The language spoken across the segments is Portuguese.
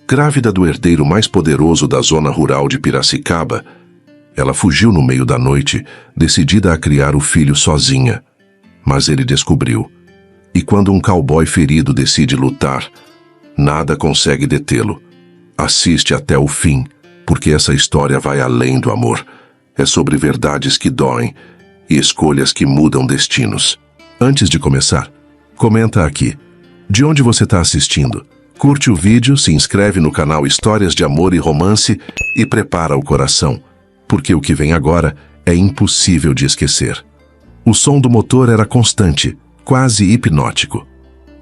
Grávida do herdeiro mais poderoso da zona rural de Piracicaba, ela fugiu no meio da noite, decidida a criar o filho sozinha. Mas ele descobriu. E quando um cowboy ferido decide lutar, nada consegue detê-lo. Assiste até o fim, porque essa história vai além do amor. É sobre verdades que doem e escolhas que mudam destinos. Antes de começar, comenta aqui. De onde você está assistindo? Curte o vídeo, se inscreve no canal Histórias de Amor e Romance e prepara o coração, porque o que vem agora é impossível de esquecer. O som do motor era constante, quase hipnótico.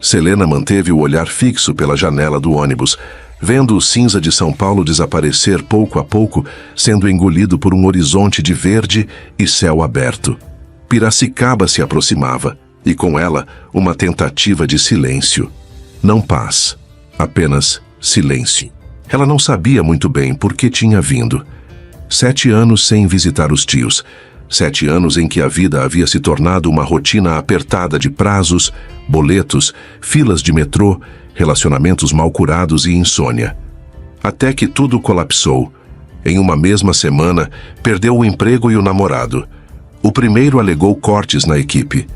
Selena manteve o olhar fixo pela janela do ônibus, vendo o cinza de São Paulo desaparecer pouco a pouco, sendo engolido por um horizonte de verde e céu aberto. Piracicaba se aproximava, e com ela, uma tentativa de silêncio. Não paz, apenas silêncio. Ela não sabia muito bem por que tinha vindo. 7 anos sem visitar os tios. 7 anos em que a vida havia se tornado uma rotina apertada de prazos, boletos, filas de metrô, relacionamentos mal curados e insônia. Até que tudo colapsou. Em uma mesma semana, perdeu o emprego e o namorado. O primeiro alegou cortes na equipe.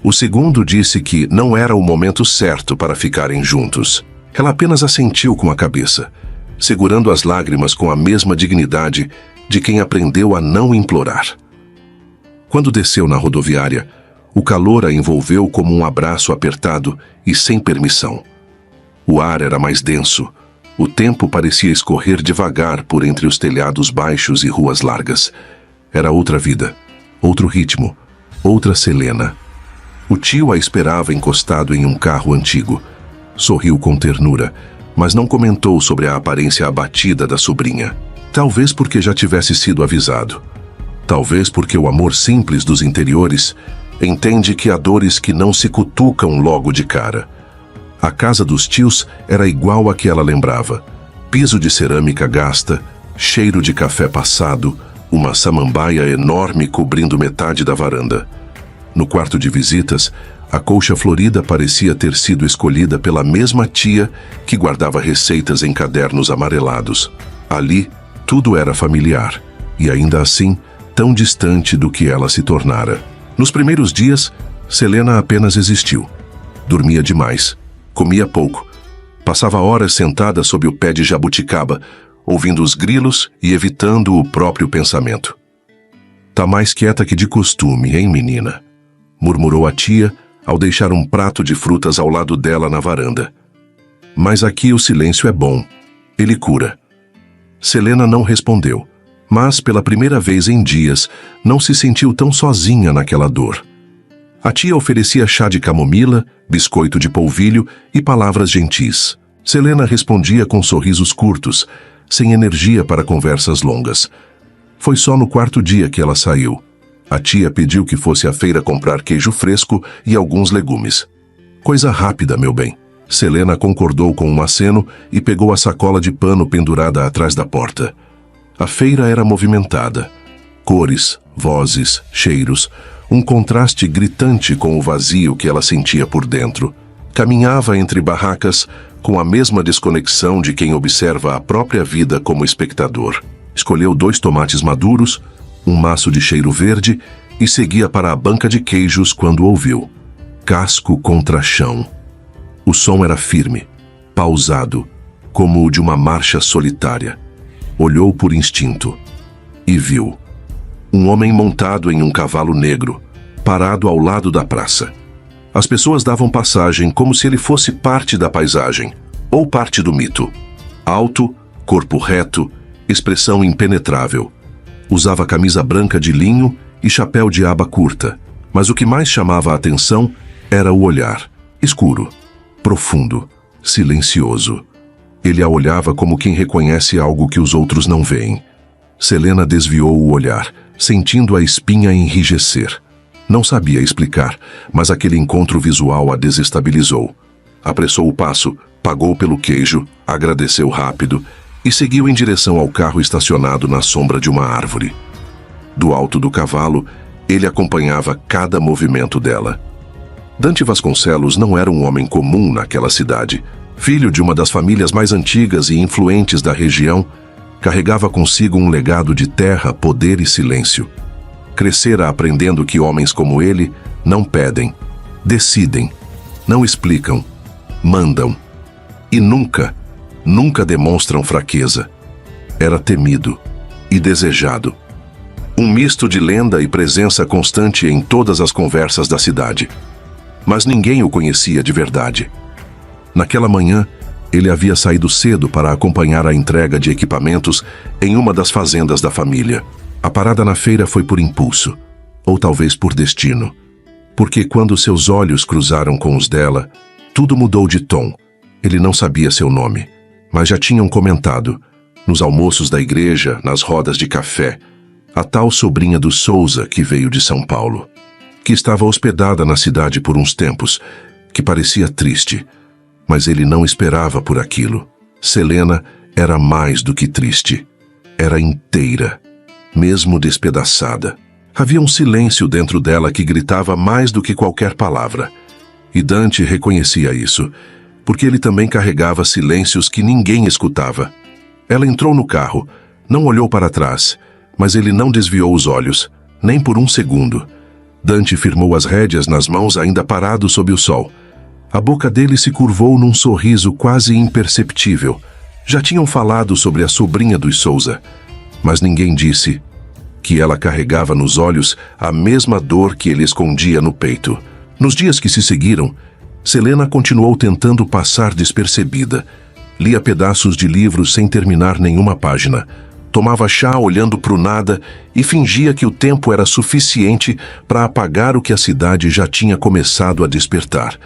O segundo disse que não era o momento certo para ficarem juntos. Ela apenas assentiu com a cabeça, segurando as lágrimas com a mesma dignidade de quem aprendeu a não implorar. Quando desceu na rodoviária, o calor a envolveu como um abraço apertado e sem permissão. O ar era mais denso. O tempo parecia escorrer devagar por entre os telhados baixos e ruas largas. Era outra vida, outro ritmo, outra Selena. O tio a esperava encostado em um carro antigo. Sorriu com ternura, mas não comentou sobre a aparência abatida da sobrinha. Talvez porque já tivesse sido avisado. Talvez porque o amor simples dos interiores entende que há dores que não se cutucam logo de cara. A casa dos tios era igual à que ela lembrava. Piso de cerâmica gasta, cheiro de café passado, uma samambaia enorme cobrindo metade da varanda. No quarto de visitas, a colcha florida parecia ter sido escolhida pela mesma tia que guardava receitas em cadernos amarelados. Ali, tudo era familiar, e ainda assim, tão distante do que ela se tornara. Nos primeiros dias, Selena apenas existiu. Dormia demais, comia pouco, passava horas sentada sob o pé de jabuticaba, ouvindo os grilos e evitando o próprio pensamento. "Tá mais quieta que de costume, hein, menina?", murmurou a tia ao deixar um prato de frutas ao lado dela na varanda. "Mas aqui o silêncio é bom. Ele cura." Selena não respondeu, mas pela primeira vez em dias não se sentiu tão sozinha naquela dor. A tia oferecia chá de camomila, biscoito de polvilho e palavras gentis. Selena respondia com sorrisos curtos, sem energia para conversas longas. Foi só no 4º dia que ela saiu. A tia pediu que fosse à feira comprar queijo fresco e alguns legumes. "Coisa rápida, meu bem." Selena concordou com um aceno e pegou a sacola de pano pendurada atrás da porta. A feira era movimentada. Cores, vozes, cheiros, um contraste gritante com o vazio que ela sentia por dentro. Caminhava entre barracas com a mesma desconexão de quem observa a própria vida como espectador. Escolheu 2 tomates maduros, um maço de cheiro verde e seguia para a banca de queijos quando ouviu. Casco contra chão. O som era firme, pausado, como o de uma marcha solitária. Olhou por instinto e viu um homem montado em um cavalo negro, parado ao lado da praça. As pessoas davam passagem como se ele fosse parte da paisagem, ou parte do mito. Alto, corpo reto, expressão impenetrável. Usava camisa branca de linho e chapéu de aba curta, mas o que mais chamava a atenção era o olhar, escuro, profundo, silencioso. Ele a olhava como quem reconhece algo que os outros não veem. Selena desviou o olhar, sentindo a espinha enrijecer. Não sabia explicar, mas aquele encontro visual a desestabilizou. Apressou o passo, pagou pelo queijo, agradeceu rápido e seguiu em direção ao carro estacionado na sombra de uma árvore. Do alto do cavalo, ele acompanhava cada movimento dela. Dante Vasconcelos não era um homem comum naquela cidade. Filho de uma das famílias mais antigas e influentes da região, carregava consigo um legado de terra, poder e silêncio. Crescera aprendendo que homens como ele não pedem, decidem, não explicam, mandam. E nunca demonstram fraqueza. Era temido e desejado. Um misto de lenda e presença constante em todas as conversas da cidade. Mas ninguém o conhecia de verdade. Naquela manhã, ele havia saído cedo para acompanhar a entrega de equipamentos em uma das fazendas da família. A parada na feira foi por impulso, ou talvez por destino. Porque quando seus olhos cruzaram com os dela, tudo mudou de tom. Ele não sabia seu nome, mas já tinham comentado, nos almoços da igreja, nas rodas de café, a tal sobrinha do Souza que veio de São Paulo, que estava hospedada na cidade por uns tempos, que parecia triste, mas ele não esperava por aquilo. Selena era mais do que triste. Era inteira, mesmo despedaçada. Havia um silêncio dentro dela que gritava mais do que qualquer palavra. E Dante reconhecia isso, porque ele também carregava silêncios que ninguém escutava. Ela entrou no carro, não olhou para trás, mas ele não desviou os olhos, nem por um segundo. Dante firmou as rédeas nas mãos ainda parado sob o sol. A boca dele se curvou num sorriso quase imperceptível. Já tinham falado sobre a sobrinha dos Souza, mas ninguém disse que ela carregava nos olhos a mesma dor que ele escondia no peito. Nos dias que se seguiram, Selena continuou tentando passar despercebida. Lia pedaços de livros sem terminar nenhuma página. Tomava chá olhando para o nada e fingia que o tempo era suficiente para apagar o que a cidade já tinha começado a despertar.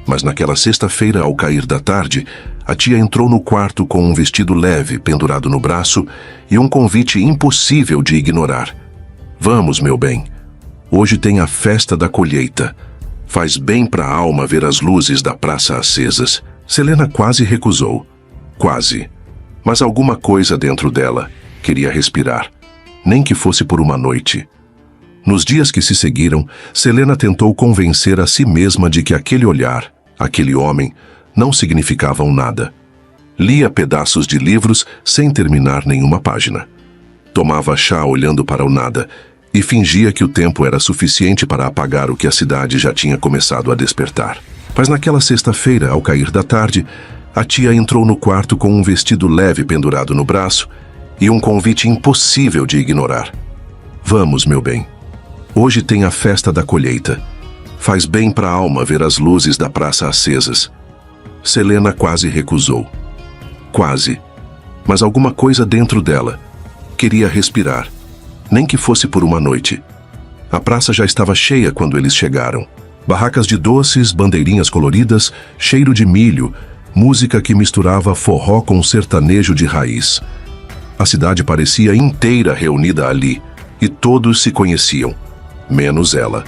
Mas naquela sexta-feira, ao cair da tarde, a tia entrou no quarto com um vestido leve pendurado no braço e um convite impossível de ignorar. Vamos, meu bem. Hoje tem a festa da colheita. Faz bem para a alma ver as luzes da praça acesas. Selena quase recusou. Quase. Mas alguma coisa dentro dela queria respirar, nem que fosse por uma noite. Nos dias que se seguiram, Selena tentou convencer a si mesma de que aquele olhar, aquele homem, não significavam nada. Lia pedaços de livros sem terminar nenhuma página. Tomava chá olhando para o nada e fingia que o tempo era suficiente para apagar o que a cidade já tinha começado a despertar. Mas naquela sexta-feira, ao cair da tarde, a tia entrou no quarto com um vestido leve pendurado no braço e um convite impossível de ignorar. Vamos, meu bem. Hoje tem a festa da colheita. Faz bem para a alma ver as luzes da praça acesas. Selena quase recusou. Quase. Mas alguma coisa dentro dela queria respirar, nem que fosse por uma noite. A praça já estava cheia quando eles chegaram. Barracas de doces, bandeirinhas coloridas, cheiro de milho, música que misturava forró com sertanejo de raiz. A cidade parecia inteira reunida ali, e todos se conheciam, menos ela.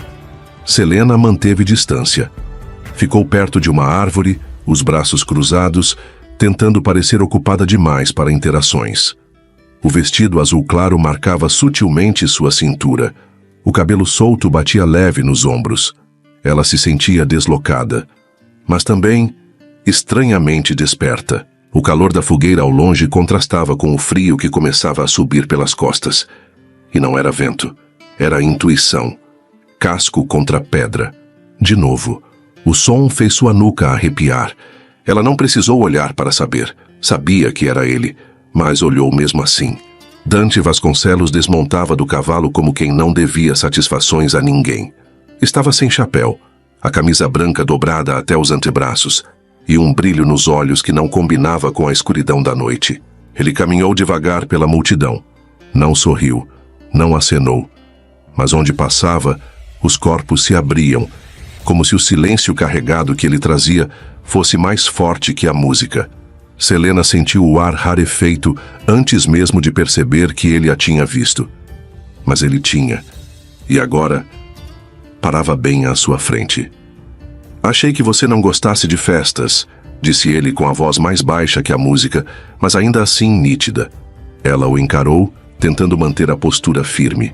Selena manteve distância. Ficou perto de uma árvore, os braços cruzados, tentando parecer ocupada demais para interações. O vestido azul claro marcava sutilmente sua cintura. O cabelo solto batia leve nos ombros. Ela se sentia deslocada, mas também estranhamente desperta. O calor da fogueira ao longe contrastava com o frio que começava a subir pelas costas. E não era vento, era intuição. Casco contra pedra. De novo, o som fez sua nuca arrepiar. Ela não precisou olhar para saber. Sabia que era ele, mas olhou mesmo assim. Dante Vasconcelos desmontava do cavalo como quem não devia satisfações a ninguém. Estava sem chapéu, a camisa branca dobrada até os antebraços, e um brilho nos olhos que não combinava com a escuridão da noite. Ele caminhou devagar pela multidão. Não sorriu, não acenou. Mas onde passava, os corpos se abriam, como se o silêncio carregado que ele trazia fosse mais forte que a música. Selena sentiu o ar rarefeito antes mesmo de perceber que ele a tinha visto. Mas ele tinha, e agora parava bem à sua frente. Achei que você não gostasse de festas, disse ele com a voz mais baixa que a música, mas ainda assim nítida. Ela o encarou, tentando manter a postura firme.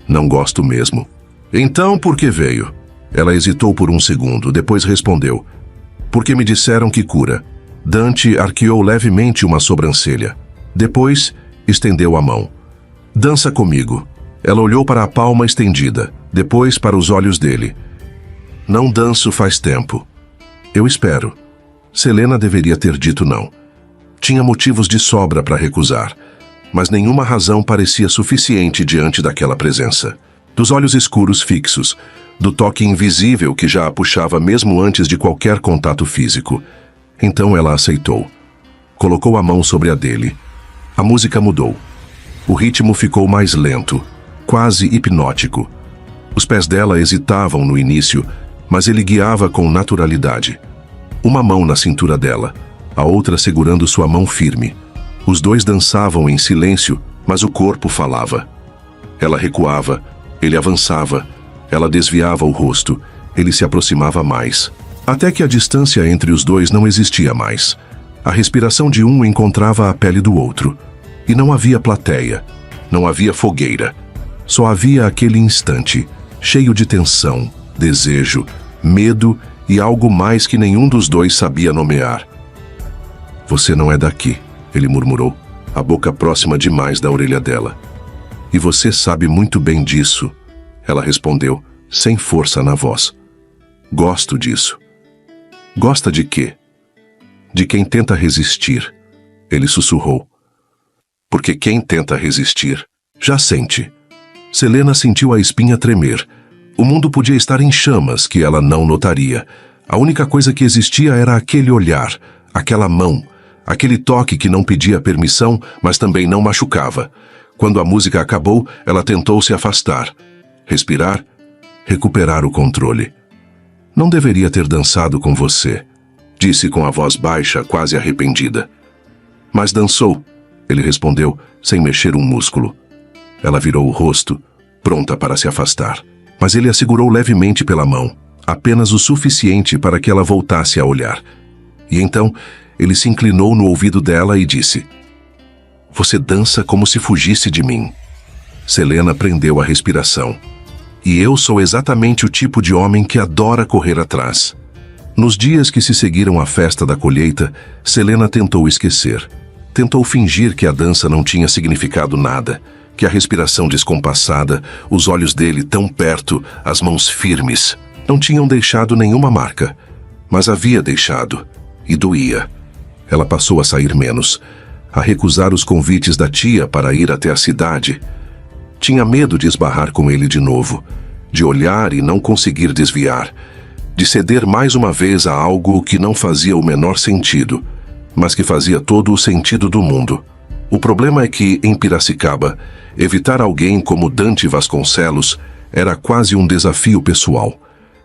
Não gosto mesmo. Então, por que veio? Ela hesitou por um segundo, depois respondeu. Porque me disseram que cura. Dante arqueou levemente uma sobrancelha. Depois, estendeu a mão. Dança comigo. Ela olhou para a palma estendida, depois para os olhos dele. Não danço faz tempo. Eu espero. Selena deveria ter dito não. Tinha motivos de sobra para recusar, mas nenhuma razão parecia suficiente diante daquela presença. Dos olhos escuros fixos, do toque invisível que já a puxava mesmo antes de qualquer contato físico. Então ela aceitou. Colocou a mão sobre a dele. A música mudou. O ritmo ficou mais lento, quase hipnótico. Os pés dela hesitavam no início, mas ele guiava com naturalidade. Uma mão na cintura dela, a outra segurando sua mão firme. Os dois dançavam em silêncio, mas o corpo falava. Ela recuava, ele avançava, ela desviava o rosto, ele se aproximava mais. Até que a distância entre os dois não existia mais. A respiração de um encontrava a pele do outro. E não havia plateia, não havia fogueira. Só havia aquele instante, cheio de tensão, desejo, medo e algo mais que nenhum dos dois sabia nomear. Você não é daqui, ele murmurou, a boca próxima demais da orelha dela. E você sabe muito bem disso, ela respondeu, sem força na voz. Gosto disso. Gosta de quê? De quem tenta resistir, ele sussurrou. Porque quem tenta resistir, já sente. Selena sentiu a espinha tremer. O mundo podia estar em chamas que ela não notaria. A única coisa que existia era aquele olhar, aquela mão, aquele toque que não pedia permissão, mas também não machucava. Quando a música acabou, ela tentou se afastar. Respirar, recuperar o controle. Não deveria ter dançado com você, disse com a voz baixa, quase arrependida. Mas dançou, ele respondeu, sem mexer um músculo. Ela virou o rosto, pronta para se afastar. Mas ele a segurou levemente pela mão, apenas o suficiente para que ela voltasse a olhar. E então, ele se inclinou no ouvido dela e disse: Você dança como se fugisse de mim. Selena prendeu a respiração. E eu sou exatamente o tipo de homem que adora correr atrás. Nos dias que se seguiram à festa da colheita, Selena tentou esquecer. Tentou fingir que a dança não tinha significado nada, que a respiração descompassada, os olhos dele tão perto, as mãos firmes, não tinham deixado nenhuma marca. Mas havia deixado, e doía. Ela passou a sair menos, a recusar os convites da tia para ir até a cidade. Tinha medo de esbarrar com ele de novo, de olhar e não conseguir desviar, de ceder mais uma vez a algo que não fazia o menor sentido, mas que fazia todo o sentido do mundo. O problema é que, em Piracicaba, evitar alguém como Dante Vasconcelos era quase um desafio pessoal.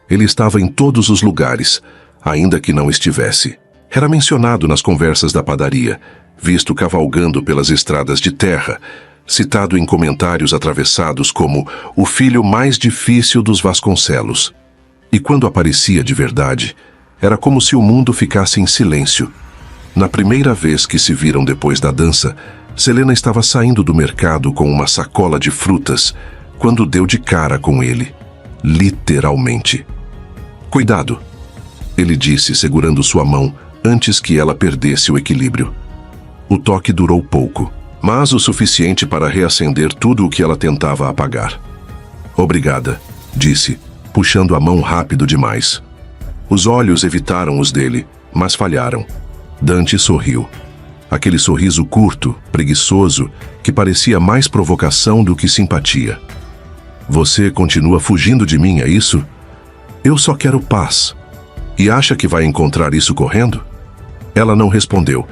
Ele estava em todos os lugares, ainda que não estivesse. Era mencionado nas conversas da padaria, visto cavalgando pelas estradas de terra, citado em comentários atravessados como o filho mais difícil dos Vasconcelos. E quando aparecia de verdade, era como se o mundo ficasse em silêncio. Na primeira vez que se viram depois da dança, Selena estava saindo do mercado com uma sacola de frutas, quando deu de cara com ele. Literalmente. Cuidado, ele disse, segurando sua mão antes que ela perdesse o equilíbrio. O toque durou pouco, mas o suficiente para reacender tudo o que ela tentava apagar. Obrigada, disse, puxando a mão rápido demais. Os olhos evitaram os dele, mas falharam. Dante sorriu. Aquele sorriso curto, preguiçoso, que parecia mais provocação do que simpatia. Você continua fugindo de mim, é isso? Eu só quero paz. E acha que vai encontrar isso correndo? Ela não respondeu,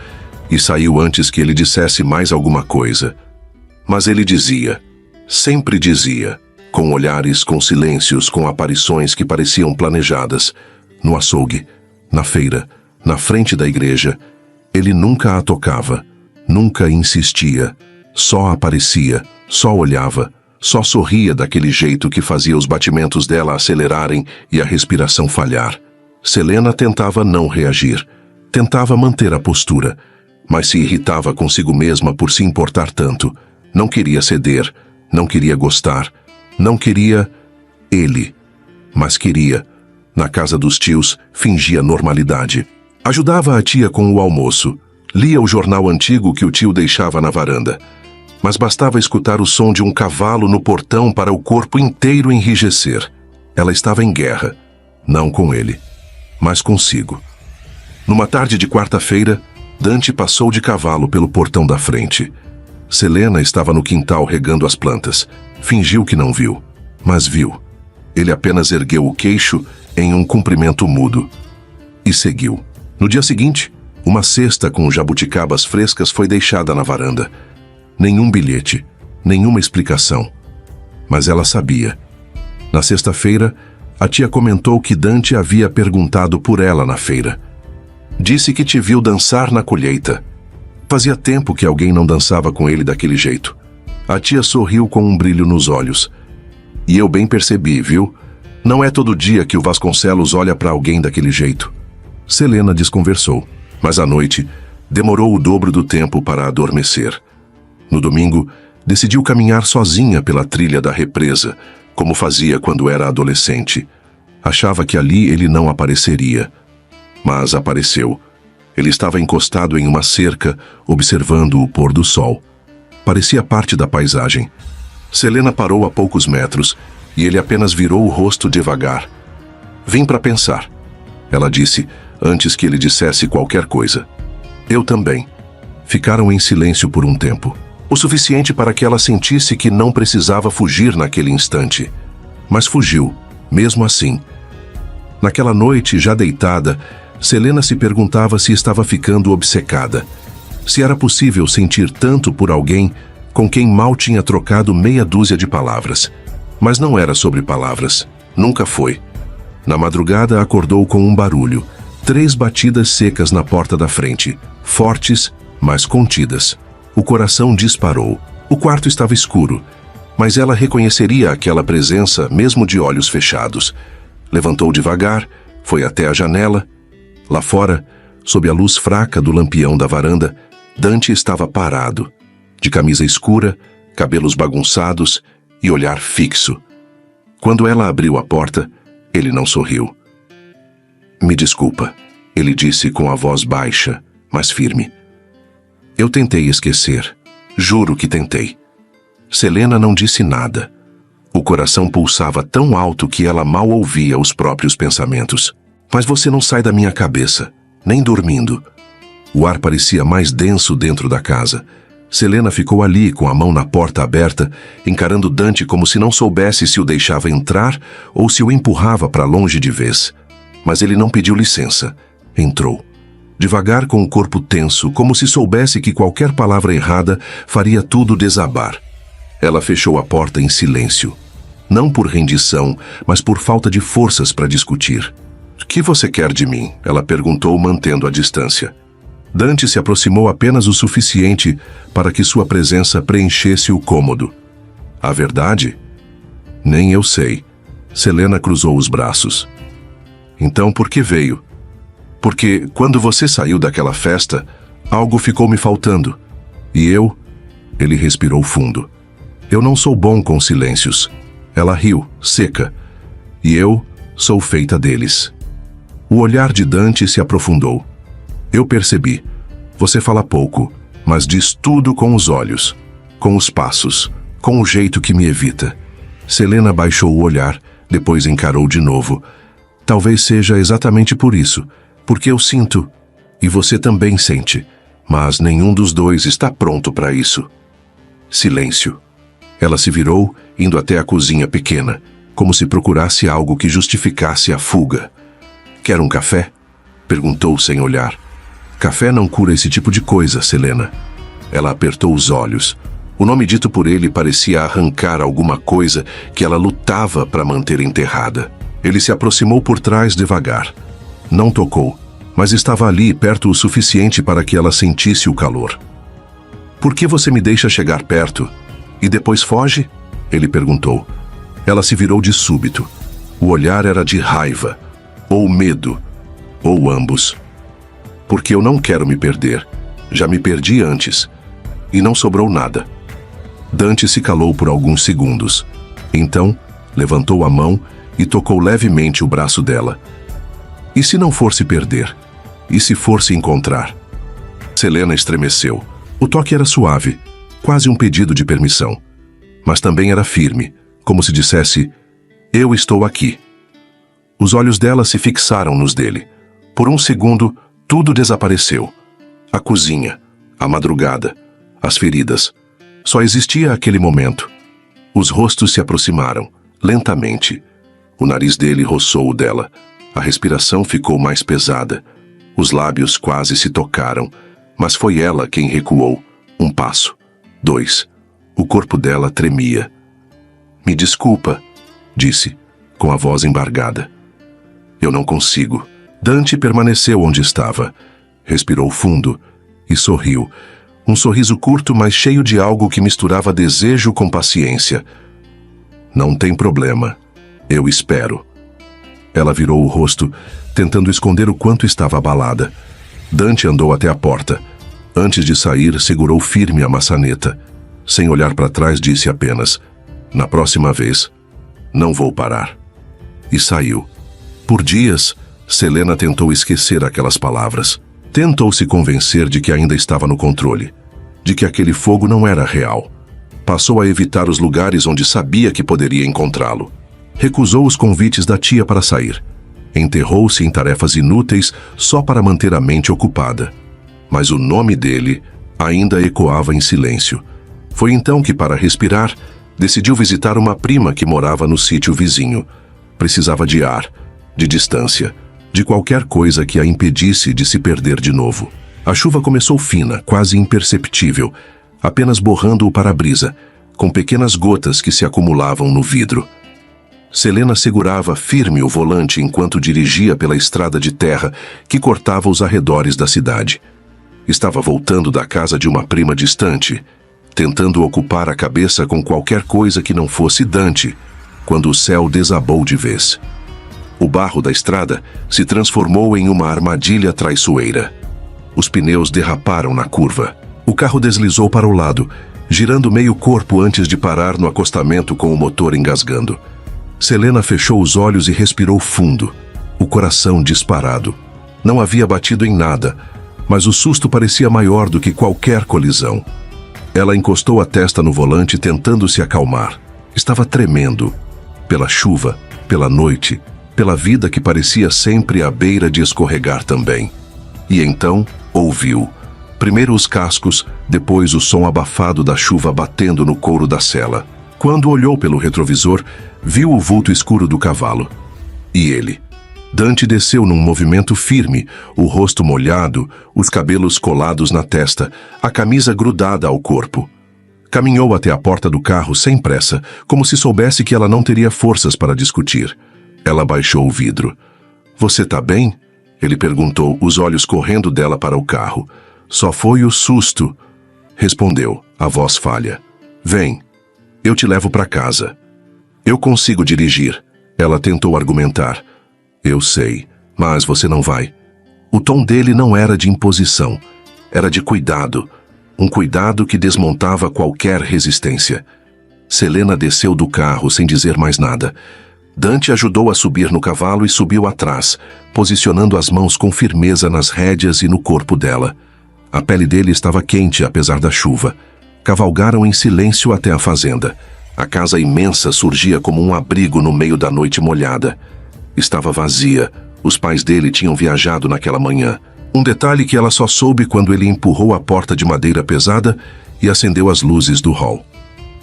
e saiu antes que ele dissesse mais alguma coisa. Mas ele dizia, sempre dizia, com olhares, com silêncios, com aparições que pareciam planejadas, no açougue, na feira, na frente da igreja. Ele nunca a tocava, nunca insistia, só aparecia, só olhava, só sorria daquele jeito que fazia os batimentos dela acelerarem e a respiração falhar. Selena tentava não reagir, tentava manter a postura, mas se irritava consigo mesma por se importar tanto. Não queria ceder, não queria gostar, não queria ele, mas queria. Na casa dos tios, fingia normalidade. Ajudava a tia com o almoço, lia o jornal antigo que o tio deixava na varanda. Mas bastava escutar o som de um cavalo no portão para o corpo inteiro enrijecer. Ela estava em guerra, não com ele, mas consigo. Numa tarde de quarta-feira, Dante passou de cavalo pelo portão da frente. Selena estava no quintal regando as plantas. Fingiu que não viu, mas viu. Ele apenas ergueu o queixo em um cumprimento mudo e seguiu. No dia seguinte, uma cesta com jabuticabas frescas foi deixada na varanda. Nenhum bilhete, nenhuma explicação. Mas ela sabia. Na sexta-feira, a tia comentou que Dante havia perguntado por ela na feira. Disse que te viu dançar na colheita. Fazia tempo que alguém não dançava com ele daquele jeito. A tia sorriu com um brilho nos olhos. E eu bem percebi, viu? Não é todo dia que o Vasconcelos olha para alguém daquele jeito. Selena desconversou, mas à noite demorou o dobro do tempo para adormecer. No domingo, decidiu caminhar sozinha pela trilha da represa, como fazia quando era adolescente. Achava que ali ele não apareceria. Mas apareceu. Ele estava encostado em uma cerca, observando o pôr do sol. Parecia parte da paisagem. Selena parou a poucos metros e ele apenas virou o rosto devagar. Vim para pensar, ela disse, antes que ele dissesse qualquer coisa. Eu também. Ficaram em silêncio por um tempo. O suficiente para que ela sentisse que não precisava fugir naquele instante. Mas fugiu, mesmo assim. Naquela noite, já deitada, Selena se perguntava se estava ficando obcecada. Se era possível sentir tanto por alguém com quem mal tinha trocado meia dúzia de palavras. Mas não era sobre palavras. Nunca foi. Na madrugada, acordou com um barulho. 3 batidas secas na porta da frente. Fortes, mas contidas. O coração disparou. O quarto estava escuro, mas ela reconheceria aquela presença mesmo de olhos fechados. Levantou devagar, foi até a janela. Lá fora, sob a luz fraca do lampião da varanda, Dante estava parado, de camisa escura, cabelos bagunçados e olhar fixo. Quando ela abriu a porta, ele não sorriu. Me desculpa, ele disse com a voz baixa, mas firme. Eu tentei esquecer. Juro que tentei. Selena não disse nada. O coração pulsava tão alto que ela mal ouvia os próprios pensamentos. Mas você não sai da minha cabeça, nem dormindo. O ar parecia mais denso dentro da casa. Selena ficou ali, com a mão na porta aberta, encarando Dante como se não soubesse se o deixava entrar ou se o empurrava para longe de vez. Mas ele não pediu licença. Entrou. Devagar, com o corpo tenso, como se soubesse que qualquer palavra errada faria tudo desabar. Ela fechou a porta em silêncio. Não por rendição, mas por falta de forças para discutir. O que você quer de mim? Ela perguntou, mantendo a distância. Dante se aproximou apenas o suficiente para que sua presença preenchesse o cômodo. A verdade? Nem eu sei. Selena cruzou os braços. Então por que veio? Porque, quando você saiu daquela festa, algo ficou me faltando. E eu... Ele respirou fundo. Eu não sou bom com silêncios. Ela riu, seca. E eu sou feita deles. O olhar de Dante se aprofundou. Eu percebi. Você fala pouco, mas diz tudo com os olhos, com os passos, com o jeito que me evita. Selena baixou o olhar, depois encarou de novo. Talvez seja exatamente por isso. Porque eu sinto, e você também sente, mas nenhum dos dois está pronto para isso. Silêncio. Ela se virou, indo até a cozinha pequena, como se procurasse algo que justificasse a fuga. Quer um café? Perguntou sem olhar. Café não cura esse tipo de coisa, Selena. Ela apertou os olhos. O nome dito por ele parecia arrancar alguma coisa que ela lutava para manter enterrada. Ele se aproximou por trás devagar. Não tocou, mas estava ali perto o suficiente para que ela sentisse o calor. Por que você me deixa chegar perto? E depois foge? Ele perguntou. Ela se virou de súbito. O olhar era de raiva, ou medo, ou ambos. Porque eu não quero me perder. Já me perdi antes. E não sobrou nada. Dante se calou por alguns segundos. Então, levantou a mão e tocou levemente o braço dela. E se não for se perder? E se for se encontrar? Selena estremeceu. O toque era suave, quase um pedido de permissão. Mas também era firme, como se dissesse: eu estou aqui. Os olhos dela se fixaram nos dele. Por um segundo, tudo desapareceu. A cozinha, a madrugada, as feridas. Só existia aquele momento. Os rostos se aproximaram, lentamente. O nariz dele roçou o dela. A respiração ficou mais pesada. Os lábios quase se tocaram, mas foi ela quem recuou. Um passo. 2. O corpo dela tremia. Me desculpa, disse, com a voz embargada. Eu não consigo. Dante permaneceu onde estava. Respirou fundo e sorriu. Um sorriso curto, mas cheio de algo que misturava desejo com paciência. Não tem problema. Eu espero. Ela virou o rosto, tentando esconder o quanto estava abalada. Dante andou até a porta. Antes de sair, segurou firme a maçaneta. Sem olhar para trás, disse apenas: na próxima vez, não vou parar. E saiu. Por dias, Selena tentou esquecer aquelas palavras. Tentou se convencer de que ainda estava no controle, de que aquele fogo não era real. Passou a evitar os lugares onde sabia que poderia encontrá-lo. Recusou os convites da tia para sair. Enterrou-se em tarefas inúteis só para manter a mente ocupada. Mas o nome dele ainda ecoava em silêncio. Foi então que, para respirar, decidiu visitar uma prima que morava no sítio vizinho. Precisava de ar, de distância, de qualquer coisa que a impedisse de se perder de novo. A chuva começou fina, quase imperceptível, apenas borrando o para-brisa, com pequenas gotas que se acumulavam no vidro. Selena segurava firme o volante enquanto dirigia pela estrada de terra que cortava os arredores da cidade. Estava voltando da casa de uma prima distante, tentando ocupar a cabeça com qualquer coisa que não fosse Dante, quando o céu desabou de vez. O barro da estrada se transformou em uma armadilha traiçoeira. Os pneus derraparam na curva. O carro deslizou para o lado, girando meio corpo antes de parar no acostamento com o motor engasgando. Selena fechou os olhos e respirou fundo, o coração disparado. Não havia batido em nada, mas o susto parecia maior do que qualquer colisão. Ela encostou a testa no volante tentando se acalmar. Estava tremendo, pela chuva, pela noite, pela vida que parecia sempre à beira de escorregar também. E então, ouviu. Primeiro os cascos, depois o som abafado da chuva batendo no couro da sela. Quando olhou pelo retrovisor, viu o vulto escuro do cavalo. E ele. Dante desceu num movimento firme, o rosto molhado, os cabelos colados na testa, a camisa grudada ao corpo. Caminhou até a porta do carro sem pressa, como se soubesse que ela não teria forças para discutir. Ela baixou o vidro. Você tá bem? Ele perguntou, os olhos correndo dela para o carro. Só foi o susto. Respondeu, a voz falha. Vem. Eu te levo para casa. Eu consigo dirigir. Ela tentou argumentar. Eu sei, mas você não vai. O tom dele não era de imposição. Era de cuidado. Um cuidado que desmontava qualquer resistência. Selena desceu do carro sem dizer mais nada. Dante ajudou a subir no cavalo e subiu atrás, posicionando as mãos com firmeza nas rédeas e no corpo dela. A pele dele estava quente, apesar da chuva. Cavalgaram em silêncio até a fazenda. A casa imensa surgia como um abrigo no meio da noite molhada. Estava vazia. Os pais dele tinham viajado naquela manhã. Um detalhe que ela só soube quando ele empurrou a porta de madeira pesada e acendeu as luzes do hall.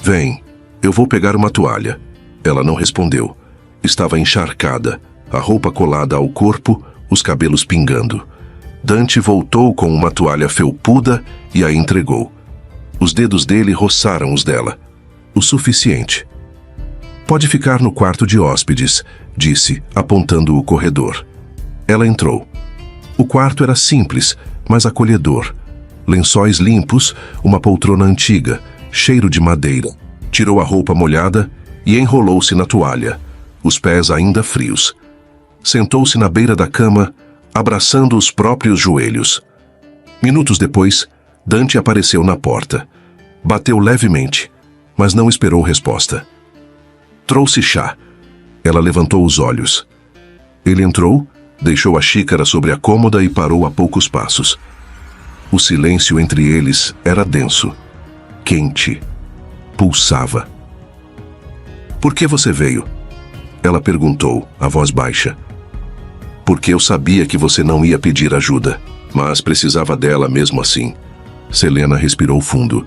Vem, eu vou pegar uma toalha. Ela não respondeu. Estava encharcada, a roupa colada ao corpo, os cabelos pingando. Dante voltou com uma toalha felpuda e a entregou. Os dedos dele roçaram os dela. O suficiente. Pode ficar no quarto de hóspedes, disse, apontando o corredor. Ela entrou. O quarto era simples, mas acolhedor. Lençóis limpos, uma poltrona antiga, cheiro de madeira. Tirou a roupa molhada e enrolou-se na toalha, os pés ainda frios. Sentou-se na beira da cama, abraçando os próprios joelhos. Minutos depois, Dante apareceu na porta. Bateu levemente, mas não esperou resposta. Trouxe chá. Ela levantou os olhos. Ele entrou, Deixou a xícara sobre a cômoda e parou a poucos passos. O silêncio entre eles era denso, quente, pulsava. "Por que você veio?" Ela perguntou, a voz baixa. "Porque eu sabia que você não ia pedir ajuda, mas precisava dela mesmo assim." Selena respirou fundo.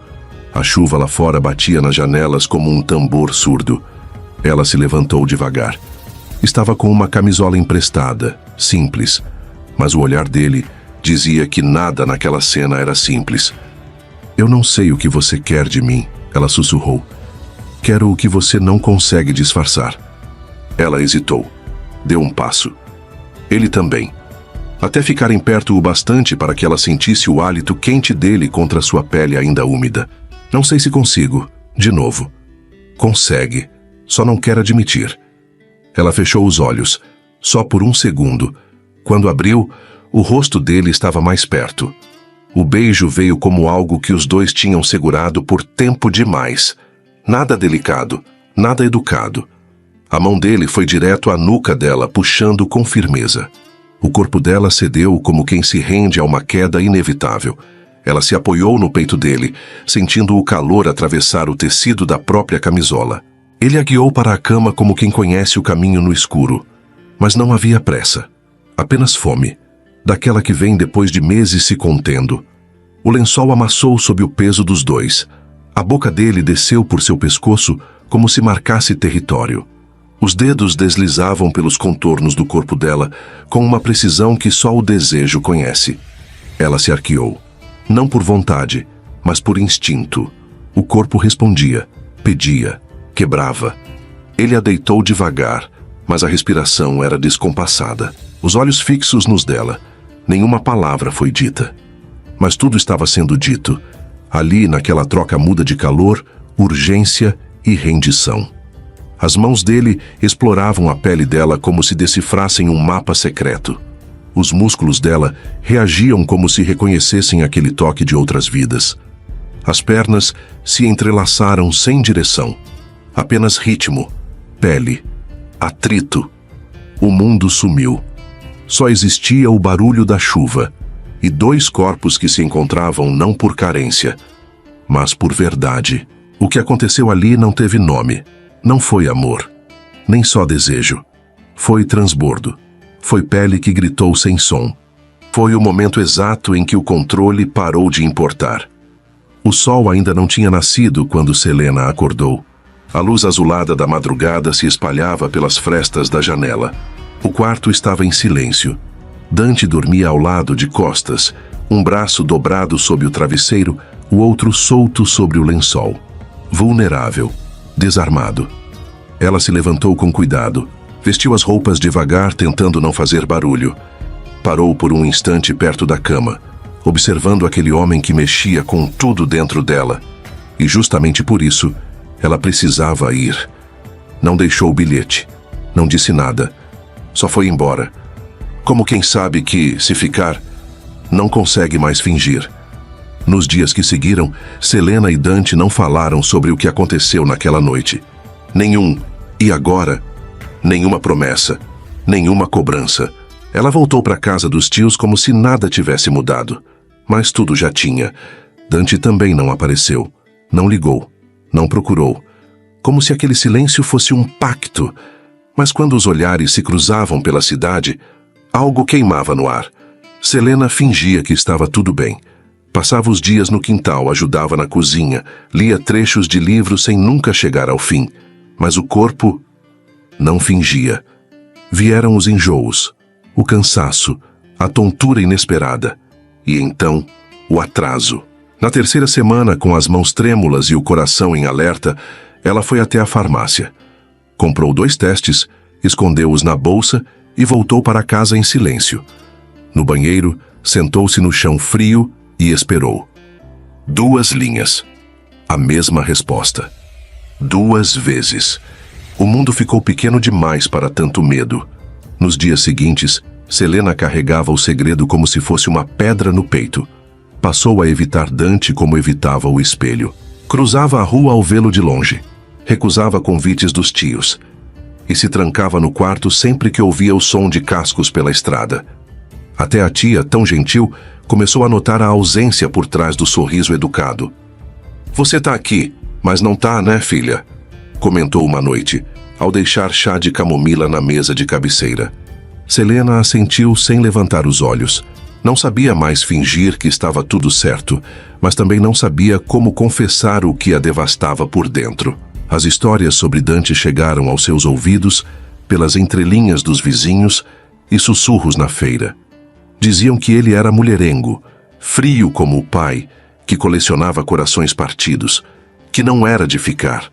A chuva lá fora batia nas janelas como um tambor surdo. Ela se levantou devagar. Estava com uma camisola emprestada, simples, mas o olhar dele dizia que nada naquela cena era simples. "Eu não sei o que você quer de mim", ela sussurrou. "Quero o que você não consegue disfarçar." Ela hesitou. Deu um passo. Ele também. Até ficarem perto o bastante para que ela sentisse o hálito quente dele contra sua pele ainda úmida. "Não sei se consigo." De novo. "Consegue. Só não quer admitir." Ela fechou os olhos, só por um segundo. Quando abriu, o rosto dele estava mais perto. O beijo veio como algo que os dois tinham segurado por tempo demais. Nada delicado, nada educado. A mão dele foi direto à nuca dela, puxando com firmeza. O corpo dela cedeu como quem se rende a uma queda inevitável. Ela se apoiou no peito dele, sentindo o calor atravessar o tecido da própria camisola. Ele a guiou para a cama como quem conhece o caminho no escuro. Mas não havia pressa. Apenas fome, daquela que vem depois de meses se contendo. O lençol amassou sob o peso dos dois. A boca dele desceu por seu pescoço como se marcasse território. Os dedos deslizavam pelos contornos do corpo dela com uma precisão que só o desejo conhece. Ela se arqueou. Não por vontade, mas por instinto. O corpo respondia, pedia, quebrava. Ele a deitou devagar, mas a respiração era descompassada. Os olhos fixos nos dela. Nenhuma palavra foi dita. Mas tudo estava sendo dito. Ali, naquela troca muda de calor, urgência e rendição. As mãos dele exploravam a pele dela como se decifrassem um mapa secreto. Os músculos dela reagiam como se reconhecessem aquele toque de outras vidas. As pernas se entrelaçaram sem direção. Apenas ritmo, pele, atrito. O mundo sumiu. Só existia o barulho da chuva e dois corpos que se encontravam não por carência, mas por verdade. O que aconteceu ali não teve nome. Não foi amor, nem só desejo. Foi transbordo. Foi pele que gritou sem som. Foi o momento exato em que o controle parou de importar. O sol ainda não tinha nascido quando Selena acordou. A luz azulada da madrugada se espalhava pelas frestas da janela. O quarto estava em silêncio. Dante dormia ao lado de costas, um braço dobrado sob o travesseiro, o outro solto sobre o lençol. Vulnerável. Desarmado. Ela se levantou com cuidado, vestiu as roupas devagar, tentando não fazer barulho. Parou por um instante perto da cama, observando aquele homem que mexia com tudo dentro dela. E justamente por isso, ela precisava ir. Não deixou o bilhete, não disse nada, só foi embora. Como quem sabe que, se ficar, não consegue mais fingir. Nos dias que seguiram, Selena e Dante não falaram sobre o que aconteceu naquela noite. Nenhum "e agora?", nenhuma promessa, nenhuma cobrança. Ela voltou para a casa dos tios como se nada tivesse mudado. Mas tudo já tinha. Dante também não apareceu. Não ligou. Não procurou. Como se aquele silêncio fosse um pacto. Mas quando os olhares se cruzavam pela cidade, algo queimava no ar. Selena fingia que estava tudo bem. Passava os dias no quintal, ajudava na cozinha, lia trechos de livros sem nunca chegar ao fim. Mas o corpo não fingia. Vieram os enjoos, o cansaço, a tontura inesperada. E então, o atraso. Na terceira semana, com as mãos trêmulas e o coração em alerta, ela foi até a farmácia. Comprou 2 testes, escondeu-os na bolsa e voltou para casa em silêncio. No banheiro, sentou-se no chão frio e esperou. 2 linhas. A mesma resposta. 2 vezes. O mundo ficou pequeno demais para tanto medo. Nos dias seguintes, Selena carregava o segredo como se fosse uma pedra no peito. Passou a evitar Dante como evitava o espelho. Cruzava a rua ao vê-lo de longe. Recusava convites dos tios. e se trancava no quarto sempre que ouvia o som de cascos pela estrada. Até a tia, tão gentil, começou a notar a ausência por trás do sorriso educado. "Você tá aqui, mas não tá, né, filha?" comentou uma noite, ao deixar chá de camomila na mesa de cabeceira. Selena assentiu sem levantar os olhos. Não sabia mais fingir que estava tudo certo, mas também não sabia como confessar o que a devastava por dentro. As histórias sobre Dante chegaram aos seus ouvidos pelas entrelinhas dos vizinhos e sussurros na feira. Diziam que ele era mulherengo, frio como o pai, que colecionava corações partidos, que não era de ficar.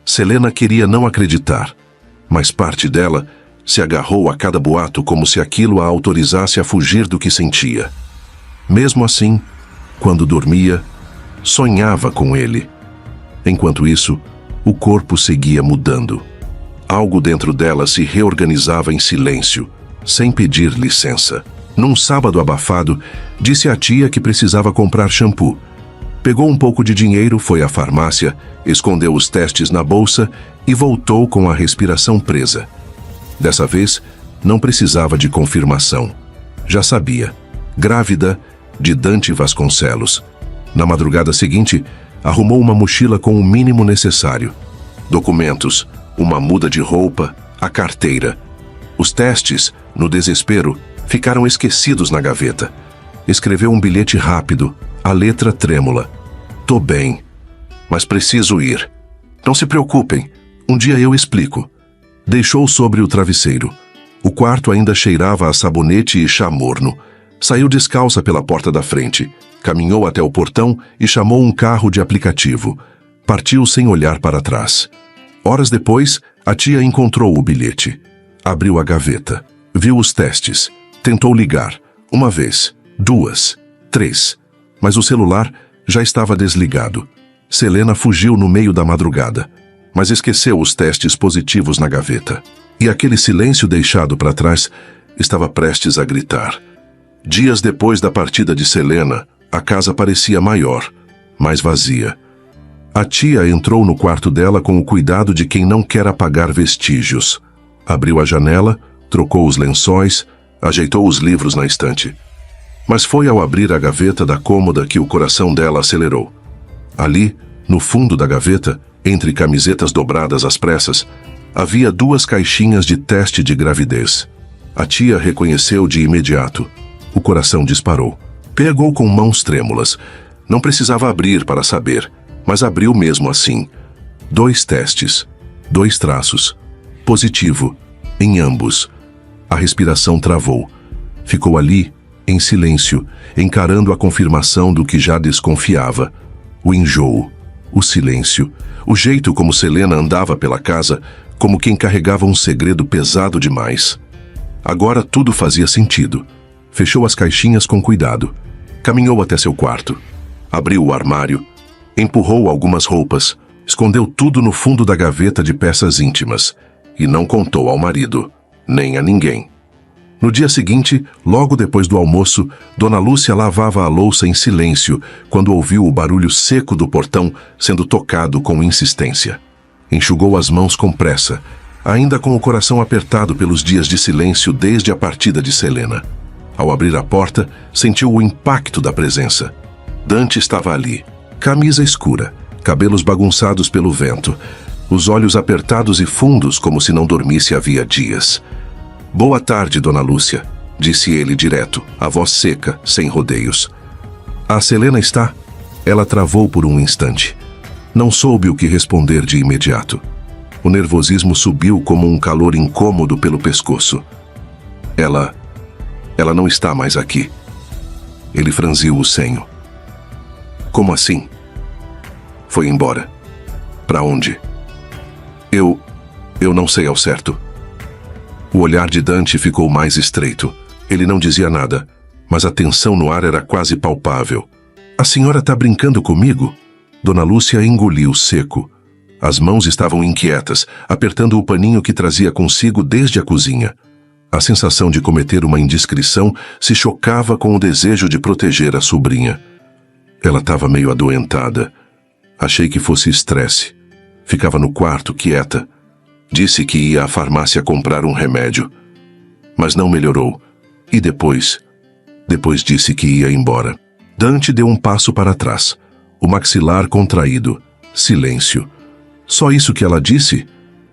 Selena queria não acreditar, mas parte dela se agarrou a cada boato como se aquilo a autorizasse a fugir do que sentia. Mesmo assim, quando dormia, sonhava com ele. Enquanto isso, o corpo seguia mudando. Algo dentro dela se reorganizava em silêncio, sem pedir licença. Num sábado abafado, disse à tia que precisava comprar shampoo. Pegou um pouco de dinheiro, foi à farmácia, escondeu os testes na bolsa e voltou com a respiração presa. Dessa vez, não precisava de confirmação. Já sabia. Grávida de Dante Vasconcelos. Na madrugada seguinte, arrumou uma mochila com o mínimo necessário. Documentos, uma muda de roupa, a carteira. Os testes, no desespero, ficaram esquecidos na gaveta. Escreveu um bilhete rápido, a letra trêmula. "Tô bem, mas preciso ir. Não se preocupem, um dia eu explico." Deixou sobre o travesseiro. O quarto ainda cheirava a sabonete e chá morno. Saiu descalça pela porta da frente. Caminhou até o portão e chamou um carro de aplicativo. Partiu sem olhar para trás. Horas depois, a tia encontrou o bilhete. Abriu a gaveta. Viu os testes. Tentou ligar. 1 vez, 2, 3. Mas o celular já estava desligado. Selena fugiu no meio da madrugada, mas esqueceu os testes positivos na gaveta. E aquele silêncio deixado para trás estava prestes a gritar. Dias depois da partida de Selena, a casa parecia maior, mais vazia. A tia entrou no quarto dela com o cuidado de quem não quer apagar vestígios. Abriu a janela, trocou os lençóis, ajeitou os livros na estante. Mas foi ao abrir a gaveta da cômoda que o coração dela acelerou. Ali, no fundo da gaveta, entre camisetas dobradas às pressas, havia 2 caixinhas de teste de gravidez. A tia reconheceu de imediato. O coração disparou. Pegou com mãos trêmulas. Não precisava abrir para saber, mas abriu mesmo assim. 2 testes, 2 traços. Positivo, em ambos. A respiração travou. Ficou ali, em silêncio, encarando a confirmação do que já desconfiava. O enjoo, o silêncio, o jeito como Selena andava pela casa, como quem carregava um segredo pesado demais. Agora tudo fazia sentido. Fechou as caixinhas com cuidado. Caminhou até seu quarto. Abriu o armário. Empurrou algumas roupas. Escondeu tudo no fundo da gaveta de peças íntimas. E não contou ao marido, nem a ninguém. No dia seguinte, logo depois do almoço, Dona Lúcia lavava a louça em silêncio quando ouviu o barulho seco do portão sendo tocado com insistência. Enxugou as mãos com pressa, ainda com o coração apertado pelos dias de silêncio desde a partida de Selena. Ao abrir a porta, sentiu o impacto da presença. Dante estava ali, camisa escura, cabelos bagunçados pelo vento, os olhos apertados e fundos como se não dormisse havia dias. "Boa tarde, Dona Lúcia", disse ele direto, a voz seca, sem rodeios. "A Selena está?" Ela travou por um instante. Não soube o que responder de imediato. O nervosismo subiu como um calor incômodo pelo pescoço. Ela não está mais aqui." Ele franziu o senho. "Como assim?" "Foi embora." "Para onde?" Eu não sei ao certo." O olhar de Dante ficou mais estreito. Ele não dizia nada, mas a tensão no ar era quase palpável. "A senhora está brincando comigo?" Dona Lúcia engoliu seco. As mãos estavam inquietas, apertando o paninho que trazia consigo desde a cozinha. A sensação de cometer uma indiscrição se chocava com o desejo de proteger a sobrinha. Ela estava meio adoentada. Achei que fosse estresse. Ficava no quarto, quieta. Disse que ia à farmácia comprar um remédio, mas não melhorou. E depois disse que ia embora. Dante deu um passo para trás, o maxilar contraído. Silêncio. Só isso que ela disse?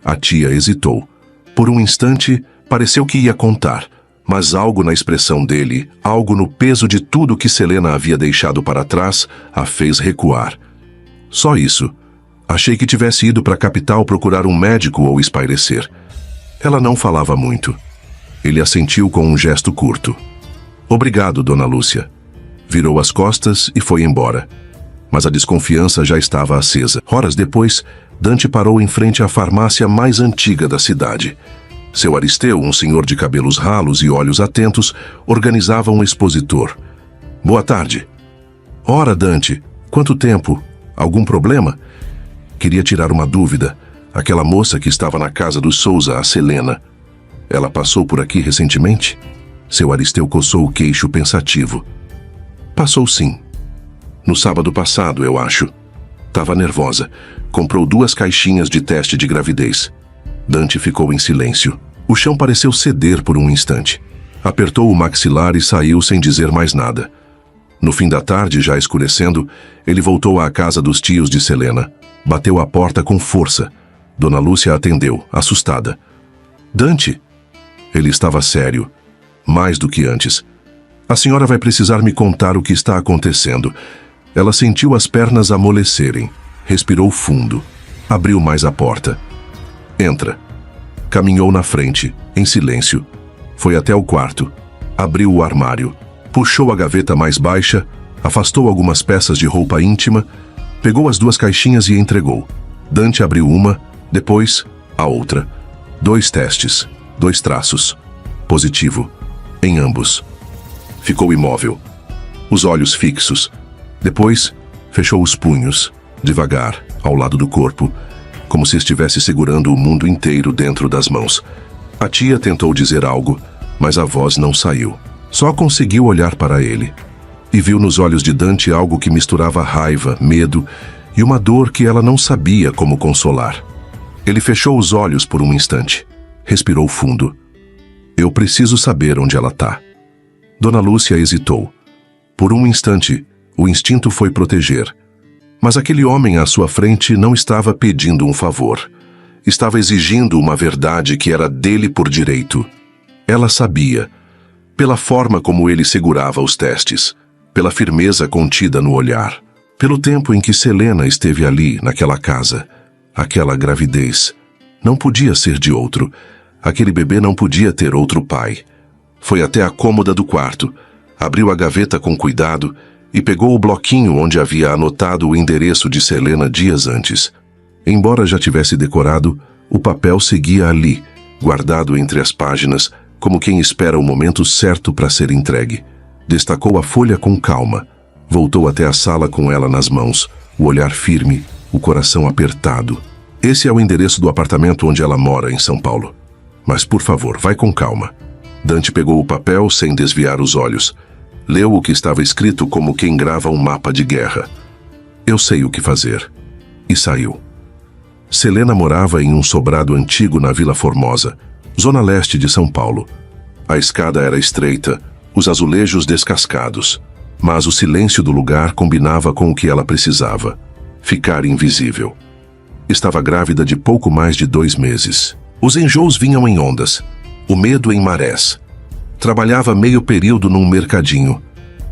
A tia hesitou. Por um instante, pareceu que ia contar, mas algo na expressão dele, algo no peso de tudo que Selena havia deixado para trás, a fez recuar. Só isso. Achei que tivesse ido para a capital procurar um médico ou espairecer. Ela não falava muito. Ele assentiu com um gesto curto. Obrigado, Dona Lúcia. Virou as costas e foi embora. Mas a desconfiança já estava acesa. Horas depois, Dante parou em frente à farmácia mais antiga da cidade. Seu Aristeu, um senhor de cabelos ralos e olhos atentos, organizava um expositor. Boa tarde. Ora, Dante, quanto tempo? Algum problema? Queria tirar uma dúvida. Aquela moça que estava na casa dos Souza, a Selena. Ela passou por aqui recentemente? Seu Aristeu coçou o queixo pensativo. Passou sim. No sábado passado, eu acho. Tava nervosa. Comprou 2 caixinhas de teste de gravidez. Dante ficou em silêncio. O chão pareceu ceder por um instante. Apertou o maxilar e saiu sem dizer mais nada. No fim da tarde, já escurecendo, ele voltou à casa dos tios de Selena. Bateu a porta com força. Dona Lúcia atendeu, assustada. Dante? Ele estava sério. Mais do que antes. A senhora vai precisar me contar o que está acontecendo. Ela sentiu as pernas amolecerem. Respirou fundo. Abriu mais a porta. Entra. Caminhou na frente, em silêncio. Foi até o quarto. Abriu o armário. Puxou a gaveta mais baixa, afastou algumas peças de roupa íntima, pegou as 2 caixinhas e entregou. Dante abriu uma, depois a outra. 2 testes, 2 traços. Positivo. Em ambos. Ficou imóvel. Os olhos fixos. Depois, fechou os punhos, devagar, ao lado do corpo, como se estivesse segurando o mundo inteiro dentro das mãos. A tia tentou dizer algo, mas a voz não saiu. Só conseguiu olhar para ele. E viu nos olhos de Dante algo que misturava raiva, medo e uma dor que ela não sabia como consolar. Ele fechou os olhos por um instante. Respirou fundo. Eu preciso saber onde ela está. Dona Lúcia hesitou. Por um instante, o instinto foi proteger. Mas aquele homem à sua frente não estava pedindo um favor. Estava exigindo uma verdade que era dele por direito. Ela sabia, pela forma como ele segurava os testes, pela firmeza contida no olhar, pelo tempo em que Selena esteve ali, naquela casa, aquela gravidez. Não podia ser de outro. Aquele bebê não podia ter outro pai. Foi até a cômoda do quarto, abriu a gaveta com cuidado e pegou o bloquinho onde havia anotado o endereço de Selena dias antes. Embora já tivesse decorado, o papel seguia ali, guardado entre as páginas, como quem espera o momento certo para ser entregue. Destacou a folha com calma. Voltou até a sala com ela nas mãos, o olhar firme, o coração apertado. Esse é o endereço do apartamento onde ela mora, em São Paulo. Mas, por favor, vai com calma. Dante pegou o papel sem desviar os olhos. Leu o que estava escrito como quem grava um mapa de guerra. Eu sei o que fazer. E saiu. Selena morava em um sobrado antigo na Vila Formosa, zona leste de São Paulo. A escada era estreita, os azulejos descascados, mas o silêncio do lugar combinava com o que ela precisava: ficar invisível. Estava grávida de pouco mais de 2 meses. Os enjoos vinham em ondas, o medo em marés. Trabalhava meio período num mercadinho.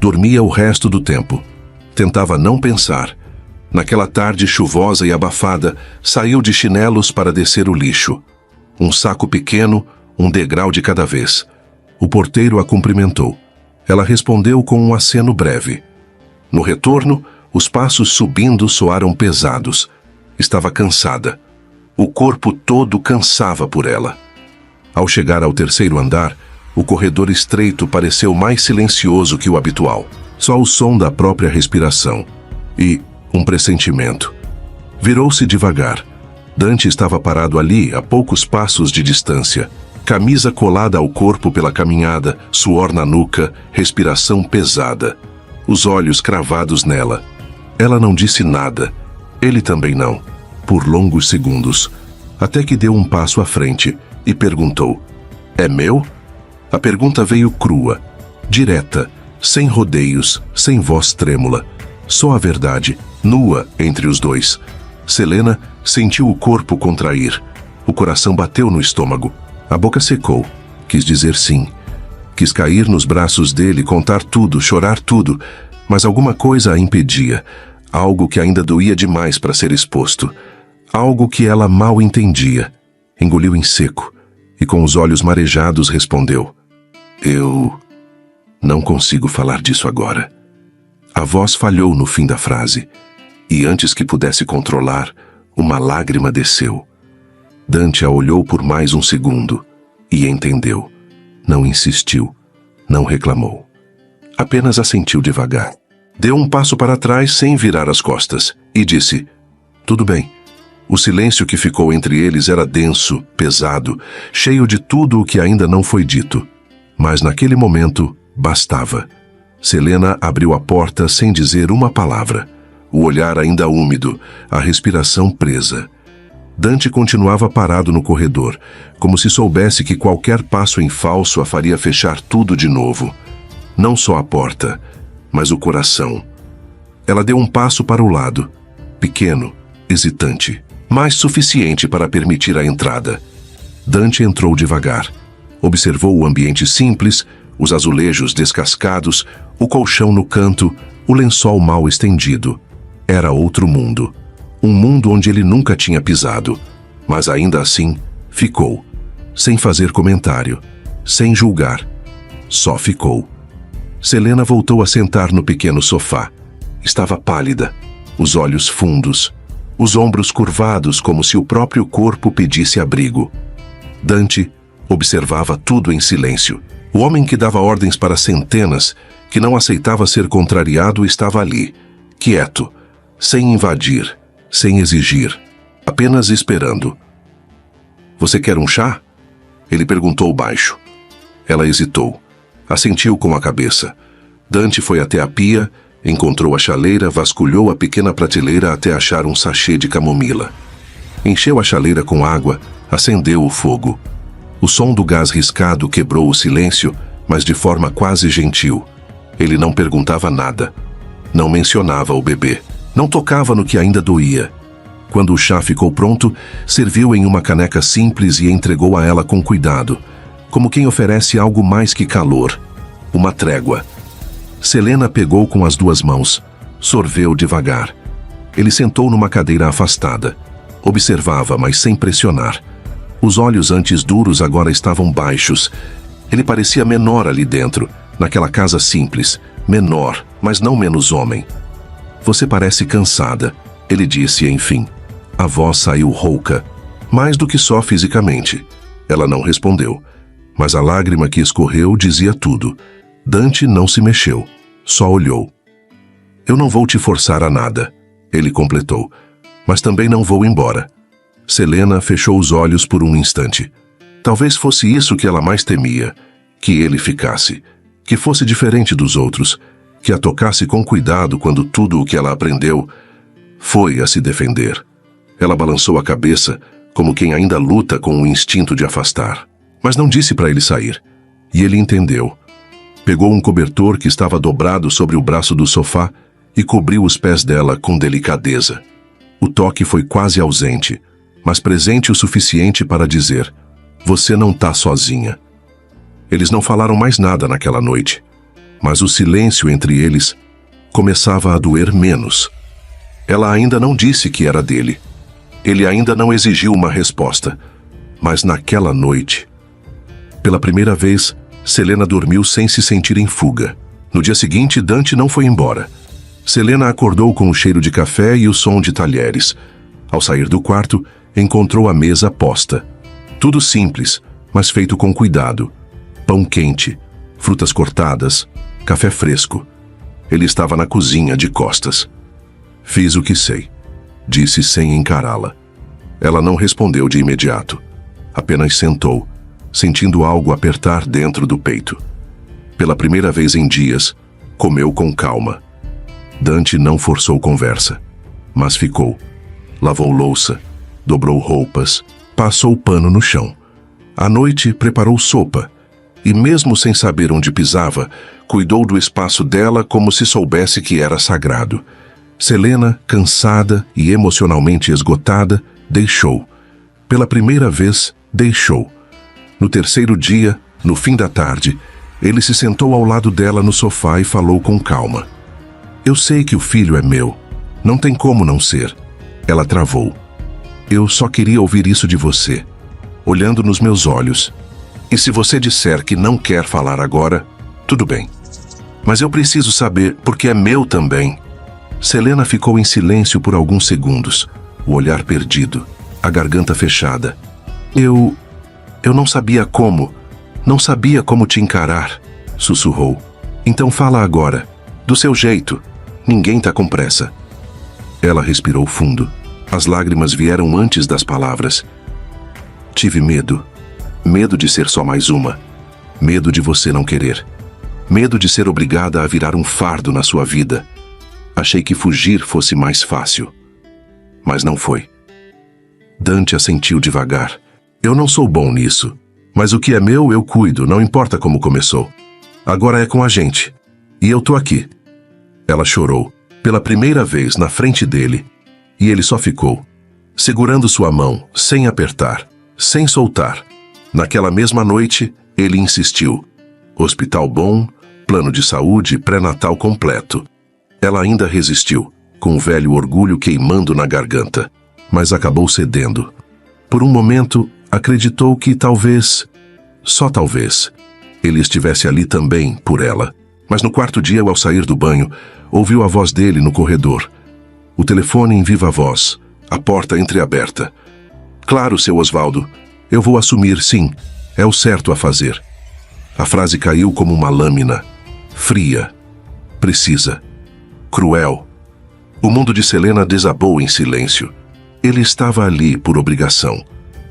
Dormia o resto do tempo. Tentava não pensar. Naquela tarde chuvosa e abafada, saiu de chinelos para descer o lixo. Um saco pequeno, um degrau de cada vez. O porteiro a cumprimentou. Ela respondeu com um aceno breve. No retorno, os passos subindo soaram pesados. Estava cansada. O corpo todo cansava por ela. Ao chegar ao 3º andar, o corredor estreito pareceu mais silencioso que o habitual. Só o som da própria respiração. E um pressentimento. Virou-se devagar. Dante estava parado ali, a poucos passos de distância. Camisa colada ao corpo pela caminhada, suor na nuca, respiração pesada. Os olhos cravados nela. Ela não disse nada. Ele também não. Por longos segundos. até que deu um passo à frente e perguntou: "É meu?" A pergunta veio crua, direta, sem rodeios, sem voz trêmula. Só a verdade, nua entre os dois. Selena sentiu o corpo contrair. O coração bateu no estômago. A boca secou. Quis dizer sim. Quis cair nos braços dele, contar tudo, chorar tudo. Mas alguma coisa a impedia. Algo que ainda doía demais para ser exposto. Algo que ela mal entendia. Engoliu em seco e com os olhos marejados respondeu: "Eu não consigo falar disso agora." A voz falhou no fim da frase, e antes que pudesse controlar, uma lágrima desceu. Dante a olhou por mais um segundo e entendeu. Não insistiu, não reclamou. Apenas assentiu devagar. Deu um passo para trás sem virar as costas e disse: "Tudo bem." O silêncio que ficou entre eles era denso, pesado, cheio de tudo o que ainda não foi dito. Mas naquele momento, bastava. Selena abriu a porta sem dizer uma palavra. O olhar ainda úmido, a respiração presa. Dante continuava parado no corredor, como se soubesse que qualquer passo em falso a faria fechar tudo de novo. Não só a porta, mas o coração. Ela deu um passo para o lado, pequeno, hesitante, mas suficiente para permitir a entrada. Dante entrou devagar. Observou o ambiente simples, os azulejos descascados, o colchão no canto, o lençol mal estendido. Era outro mundo. Um mundo onde ele nunca tinha pisado. Mas ainda assim, ficou. Sem fazer comentário. Sem julgar. Só ficou. Selena voltou a sentar no pequeno sofá. Estava pálida, os olhos fundos, os ombros curvados como se o próprio corpo pedisse abrigo. Dante observava tudo em silêncio. O homem que dava ordens para centenas, que não aceitava ser contrariado, estava ali, quieto, sem invadir, sem exigir, apenas esperando. "Você quer um chá?" Ele perguntou baixo. Ela hesitou. Assentiu com a cabeça. Dante foi até a pia, encontrou a chaleira, vasculhou a pequena prateleira até achar um sachê de camomila. Encheu a chaleira com água, acendeu o fogo. O som do gás riscado quebrou o silêncio, mas de forma quase gentil. Ele não perguntava nada. Não mencionava o bebê. Não tocava no que ainda doía. Quando o chá ficou pronto, serviu em uma caneca simples e entregou a ela com cuidado, como quem oferece algo mais que calor, uma trégua. Selena pegou com as duas mãos, sorveu devagar. Ele sentou numa cadeira afastada. Observava, mas sem pressionar. Os olhos antes duros agora estavam baixos. Ele parecia menor ali dentro, naquela casa simples. Menor, mas não menos homem. "Você parece cansada", ele disse enfim. A voz saiu rouca, mais do que só fisicamente. Ela não respondeu, mas a lágrima que escorreu dizia tudo. Dante não se mexeu, só olhou. "Eu não vou te forçar a nada", ele completou, "mas também não vou embora." Selena fechou os olhos por um instante. Talvez fosse isso que ela mais temia, que ele ficasse, que fosse diferente dos outros, que a tocasse com cuidado quando tudo o que ela aprendeu foi a se defender. Ela balançou a cabeça, como quem ainda luta com o instinto de afastar. Mas não disse para ele sair. E ele entendeu. Pegou um cobertor que estava dobrado sobre o braço do sofá e cobriu os pés dela com delicadeza. O toque foi quase ausente, mas presente o suficiente para dizer: "Você não tá sozinha." Eles não falaram mais nada naquela noite, mas o silêncio entre eles começava a doer menos. Ela ainda não disse que era dele. Ele ainda não exigiu uma resposta. Mas naquela noite, pela primeira vez, Selena dormiu sem se sentir em fuga. No dia seguinte, Dante não foi embora. Selena acordou com o cheiro de café e o som de talheres. Ao sair do quarto, encontrou a mesa posta. Tudo simples, mas feito com cuidado. Pão quente, frutas cortadas, café fresco. Ele estava na cozinha de costas. "Fiz o que sei", disse sem encará-la. Ela não respondeu de imediato. Apenas sentou, sentindo algo apertar dentro do peito. Pela primeira vez em dias, comeu com calma. Dante não forçou conversa, mas ficou. Lavou louça, dobrou roupas, passou o pano no chão. À noite, preparou sopa. E mesmo sem saber onde pisava, cuidou do espaço dela como se soubesse que era sagrado. Selena, cansada e emocionalmente esgotada, deixou. Pela primeira vez, deixou. No terceiro dia, no fim da tarde, ele se sentou ao lado dela no sofá e falou com calma. Eu sei que o filho é meu. Não tem como não ser. Ela travou. Eu só queria ouvir isso de você, olhando nos meus olhos. E se você disser que não quer falar agora, tudo bem. Mas eu preciso saber porque é meu também. Selena ficou em silêncio por alguns segundos, o olhar perdido, a garganta fechada. Eu não sabia como. Não sabia como te encarar, sussurrou. Então fala agora, do seu jeito. Ninguém tá com pressa. Ela respirou fundo. As lágrimas vieram antes das palavras. Tive medo. Medo de ser só mais uma. Medo de você não querer. Medo de ser obrigada a virar um fardo na sua vida. Achei que fugir fosse mais fácil. Mas não foi. Dante assentiu devagar. Eu não sou bom nisso. Mas o que é meu, eu cuido, não importa como começou. Agora é com a gente. E eu tô aqui. Ela chorou, pela primeira vez na frente dele. E ele só ficou, segurando sua mão, sem apertar, sem soltar. Naquela mesma noite, ele insistiu. Hospital bom, plano de saúde, pré-natal completo. Ela ainda resistiu, com o velho orgulho queimando na garganta, mas acabou cedendo. Por um momento, acreditou que talvez, só talvez, ele estivesse ali também por ela. Mas no quarto dia, ao sair do banho, ouviu a voz dele no corredor. O telefone em viva voz, a porta entreaberta. Claro, seu Osvaldo, eu vou assumir, sim, é o certo a fazer. A frase caiu como uma lâmina, fria, precisa, cruel. O mundo de Selena desabou em silêncio. Ele estava ali por obrigação.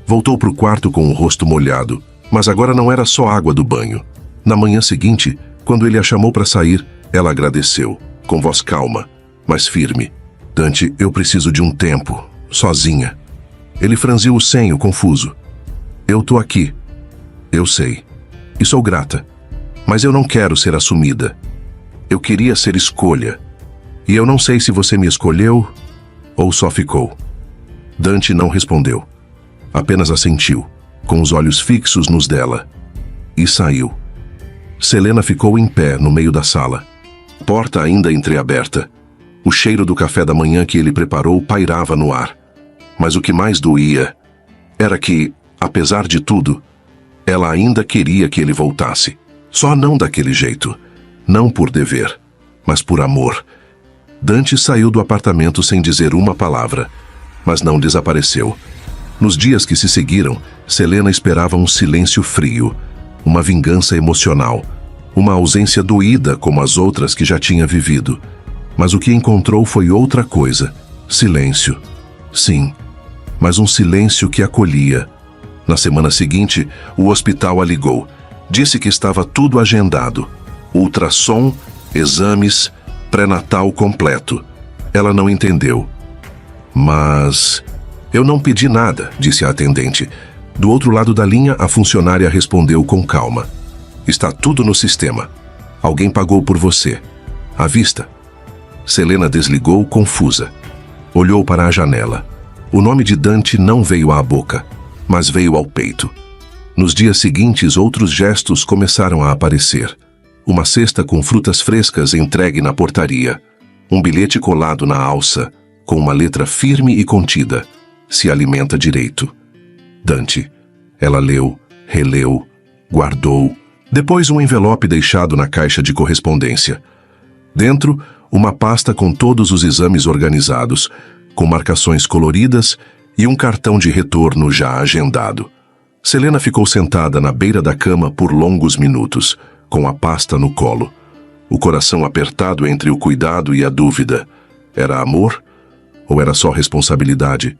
Voltou para o quarto com o rosto molhado, mas agora não era só água do banho. Na manhã seguinte, quando ele a chamou para sair, ela agradeceu, com voz calma, mas firme. Dante, eu preciso de um tempo, sozinha. Ele franziu o senho, confuso. Eu tô aqui. Eu sei. E sou grata. Mas eu não quero ser assumida. Eu queria ser escolha. E eu não sei se você me escolheu ou só ficou. Dante não respondeu. Apenas assentiu, com os olhos fixos nos dela. E saiu. Selena ficou em pé no meio da sala. Porta ainda entreaberta. O cheiro do café da manhã que ele preparou pairava no ar. Mas o que mais doía era que, apesar de tudo, ela ainda queria que ele voltasse. Só não daquele jeito. Não por dever, mas por amor. Dante saiu do apartamento sem dizer uma palavra, mas não desapareceu. Nos dias que se seguiram, Selena esperava um silêncio frio, uma vingança emocional, uma ausência doída como as outras que já tinha vivido. Mas o que encontrou foi outra coisa, silêncio. Sim, mas um silêncio que acolhia. Na semana seguinte, o hospital a ligou. Disse que estava tudo agendado. Ultrassom, exames, pré-natal completo. Ela não entendeu. Mas... eu não pedi nada, disse a atendente. Do outro lado da linha, a funcionária respondeu com calma. Está tudo no sistema. Alguém pagou por você. À vista. Selena desligou, confusa. Olhou para a janela. O nome de Dante não veio à boca, mas veio ao peito. Nos dias seguintes, outros gestos começaram a aparecer. Uma cesta com frutas frescas entregue na portaria. Um bilhete colado na alça, com uma letra firme e contida. Se alimenta direito. Dante. Ela leu, releu, guardou. Depois um envelope deixado na caixa de correspondência. Dentro, uma pasta com todos os exames organizados, com marcações coloridas e um cartão de retorno já agendado. Selena ficou sentada na beira da cama por longos minutos, com a pasta no colo. O coração apertado entre o cuidado e a dúvida. Era amor? Ou era só responsabilidade?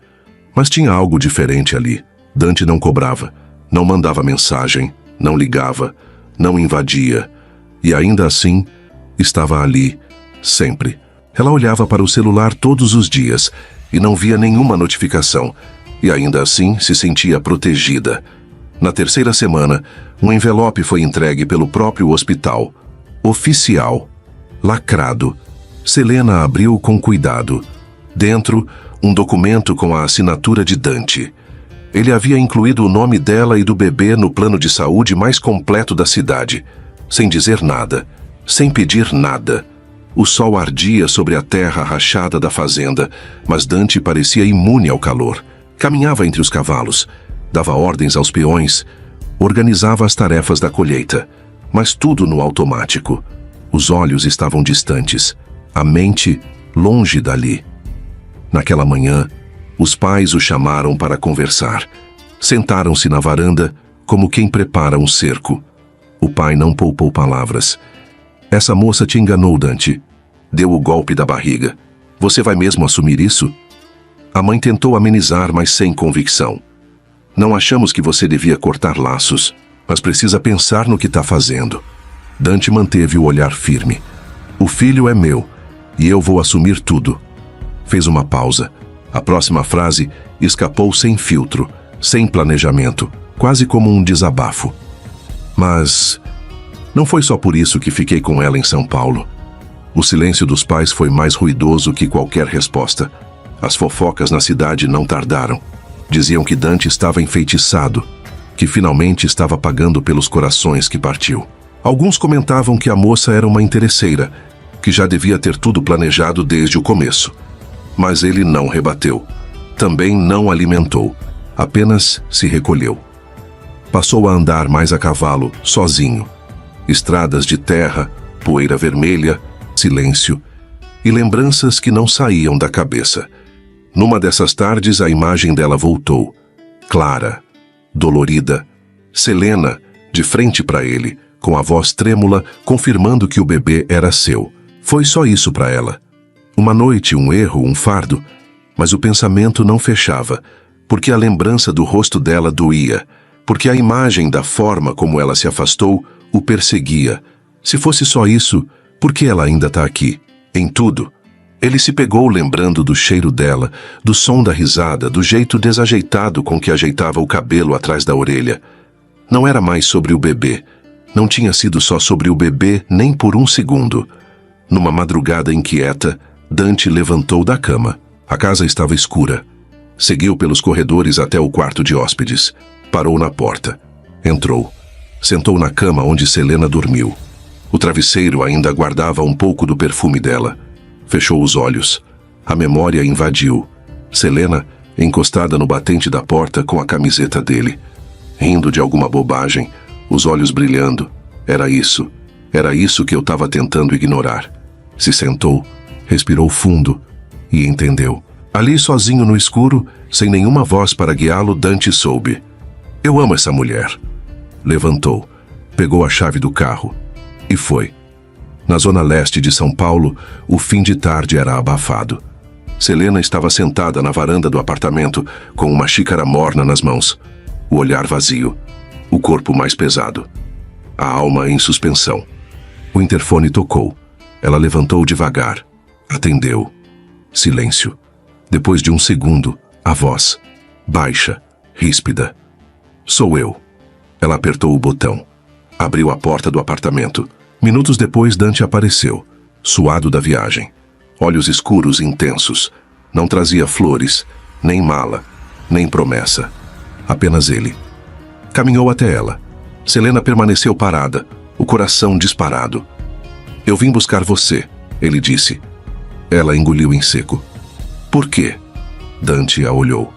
Mas tinha algo diferente ali. Dante não cobrava, não mandava mensagem, não ligava, não invadia. E ainda assim, estava ali, sempre. Ela olhava para o celular todos os dias e não via nenhuma notificação, e ainda assim se sentia protegida. Na terceira semana, um envelope foi entregue pelo próprio hospital. Oficial. Lacrado. Selena abriu com cuidado. Dentro, um documento com a assinatura de Dante. Ele havia incluído o nome dela e do bebê no plano de saúde mais completo da cidade, sem dizer nada, sem pedir nada. O sol ardia sobre a terra rachada da fazenda, mas Dante parecia imune ao calor. Caminhava entre os cavalos, dava ordens aos peões, organizava as tarefas da colheita, mas tudo no automático. Os olhos estavam distantes, a mente longe dali. Naquela manhã, os pais o chamaram para conversar. Sentaram-se na varanda, como quem prepara um cerco. O pai não poupou palavras. Essa moça te enganou, Dante. Deu o golpe da barriga. Você vai mesmo assumir isso? A mãe tentou amenizar, mas sem convicção. Não achamos que você devia cortar laços, mas precisa pensar no que está fazendo. Dante manteve o olhar firme. O filho é meu, e eu vou assumir tudo. Fez uma pausa. A próxima frase escapou sem filtro, sem planejamento, quase como um desabafo. Mas não foi só por isso que fiquei com ela em São Paulo. O silêncio dos pais foi mais ruidoso que qualquer resposta. As fofocas na cidade não tardaram. Diziam que Dante estava enfeitiçado, que finalmente estava pagando pelos corações que partiu. Alguns comentavam que a moça era uma interesseira, que já devia ter tudo planejado desde o começo. Mas ele não rebateu. Também não alimentou. Apenas se recolheu. Passou a andar mais a cavalo, sozinho. Estradas de terra, poeira vermelha, silêncio e lembranças que não saíam da cabeça. Numa dessas tardes, a imagem dela voltou. Clara, dolorida, Selena, de frente para ele, com a voz trêmula, confirmando que o bebê era seu. Foi só isso para ela. Uma noite, um erro, um fardo, mas o pensamento não fechava, porque a lembrança do rosto dela doía, porque a imagem da forma como ela se afastou o perseguia. Se fosse só isso, por que ela ainda está aqui? Em tudo. Ele se pegou lembrando do cheiro dela, do som da risada, do jeito desajeitado com que ajeitava o cabelo atrás da orelha. Não era mais sobre o bebê. Não tinha sido só sobre o bebê nem por um segundo. Numa madrugada inquieta, Dante levantou da cama. A casa estava escura. Seguiu pelos corredores até o quarto de hóspedes. Parou na porta. Entrou. Sentou na cama onde Selena dormiu. O travesseiro ainda guardava um pouco do perfume dela. Fechou os olhos. A memória invadiu. Selena, encostada no batente da porta com a camiseta dele. Rindo de alguma bobagem, os olhos brilhando. Era isso que eu estava tentando ignorar. Se sentou, respirou fundo e entendeu. Ali sozinho no escuro, sem nenhuma voz para guiá-lo, Dante soube. Eu amo essa mulher. Levantou, pegou a chave do carro e foi. Na zona leste de São Paulo, o fim de tarde era abafado. Selena estava sentada na varanda do apartamento com uma xícara morna nas mãos, o olhar vazio, o corpo mais pesado, a alma em suspensão. O interfone tocou. Ela levantou devagar. Atendeu. Silêncio. Depois de um segundo, a voz, baixa, ríspida. Sou eu. Ela apertou o botão. Abriu a porta do apartamento. Minutos depois, Dante apareceu, suado da viagem. Olhos escuros intensos. Não trazia flores, nem mala, nem promessa. Apenas ele. Caminhou até ela. Selena permaneceu parada, o coração disparado. Eu vim buscar você, ele disse. Ela engoliu em seco. Por quê? Dante a olhou.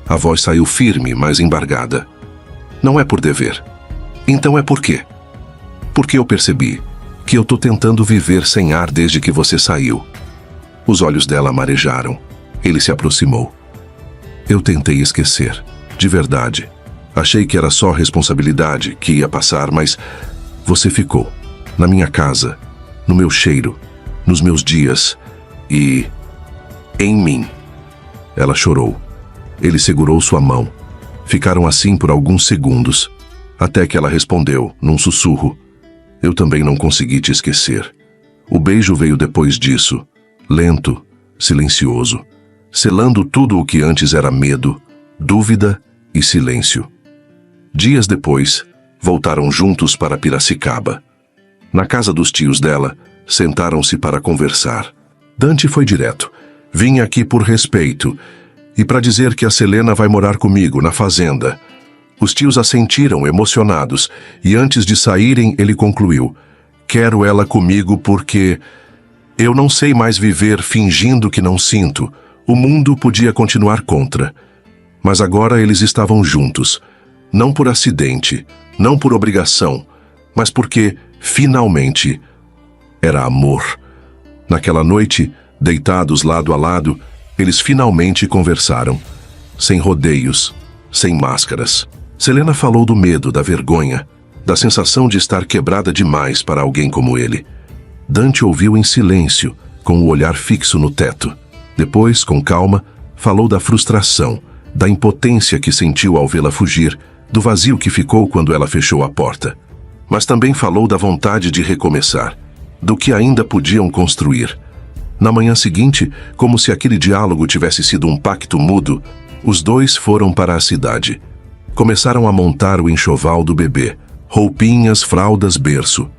A voz saiu firme, mas embargada. Não é por dever. Então é por quê? Porque eu percebi que eu tô tentando viver sem ar desde que você saiu. Os olhos dela marejaram. Ele se aproximou. Eu tentei esquecer, de verdade. Achei que era só responsabilidade, que ia passar, mas você ficou. Na minha casa, no meu cheiro, nos meus dias e em mim. Ela chorou. Ele segurou sua mão. Ficaram assim por alguns segundos, até que ela respondeu, num sussurro. Eu também não consegui te esquecer. O beijo veio depois disso, lento, silencioso, selando tudo o que antes era medo, dúvida e silêncio. Dias depois, voltaram juntos para Piracicaba. Na casa dos tios dela, sentaram-se para conversar. Dante foi direto. Vim aqui por respeito e para dizer que a Selena vai morar comigo na fazenda. Os tios assentiram, emocionados, e antes de saírem ele concluiu: quero ela comigo porque eu não sei mais viver fingindo que não sinto. O mundo podia continuar contra. Mas agora eles estavam juntos. Não por acidente, não por obrigação, mas porque, finalmente, era amor. Naquela noite, deitados lado a lado, eles finalmente conversaram. Sem rodeios, sem máscaras. Selena falou do medo, da vergonha, da sensação de estar quebrada demais para alguém como ele. Dante ouviu em silêncio, com o olhar fixo no teto. Depois, com calma, falou da frustração, da impotência que sentiu ao vê-la fugir, do vazio que ficou quando ela fechou a porta. Mas também falou da vontade de recomeçar, do que ainda podiam construir. Na manhã seguinte, como se aquele diálogo tivesse sido um pacto mudo, os dois foram para a cidade. Começaram a montar o enxoval do bebê, roupinhas, fraldas, berço.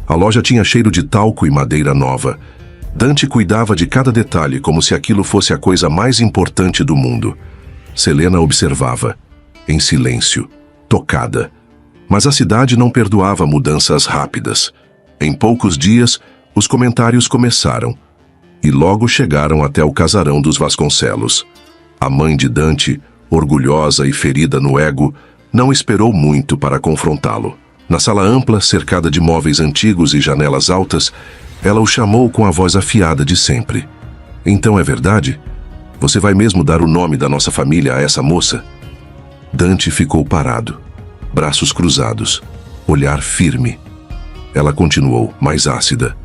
A loja tinha cheiro de talco e madeira nova. Dante cuidava de cada detalhe como se aquilo fosse a coisa mais importante do mundo. Selena observava, em silêncio, tocada. Mas a cidade não perdoava mudanças rápidas. Em poucos dias, os comentários começaram, e logo chegaram até o casarão dos Vasconcelos. A mãe de Dante, orgulhosa e ferida no ego, não esperou muito para confrontá-lo. Na sala ampla, cercada de móveis antigos e janelas altas, ela o chamou com a voz afiada de sempre. Então é verdade? Você vai mesmo dar o nome da nossa família a essa moça? Dante ficou parado, braços cruzados, olhar firme. Ela continuou, mais ácida.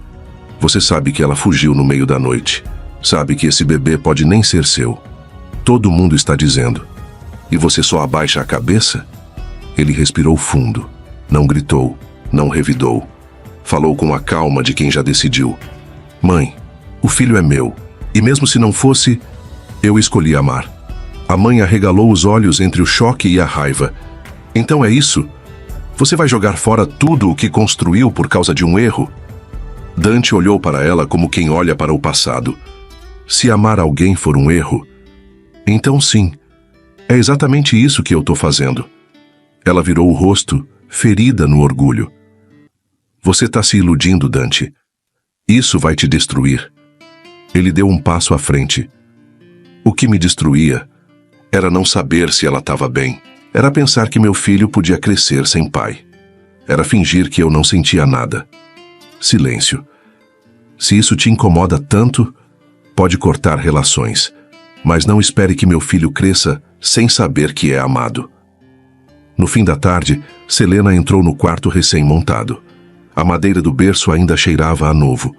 Você sabe que ela fugiu no meio da noite. Sabe que esse bebê pode nem ser seu. Todo mundo está dizendo. E você só abaixa a cabeça? Ele respirou fundo. Não gritou, não revidou. Falou com a calma de quem já decidiu. Mãe, o filho é meu. E mesmo se não fosse, eu escolhi amar. A mãe arregalou os olhos entre o choque e a raiva. Então é isso? Você vai jogar fora tudo o que construiu por causa de um erro? Dante olhou para ela como quem olha para o passado. Se amar alguém for um erro, então sim, é exatamente isso que eu estou fazendo. Ela virou o rosto, ferida no orgulho. Você está se iludindo, Dante. Isso vai te destruir. Ele deu um passo à frente. O que me destruía era não saber se ela estava bem. Era pensar que meu filho podia crescer sem pai. Era fingir que eu não sentia nada. Silêncio. Se isso te incomoda tanto, pode cortar relações. Mas não espere que meu filho cresça sem saber que é amado. No fim da tarde, Selena entrou no quarto recém-montado. A madeira do berço ainda cheirava a novo.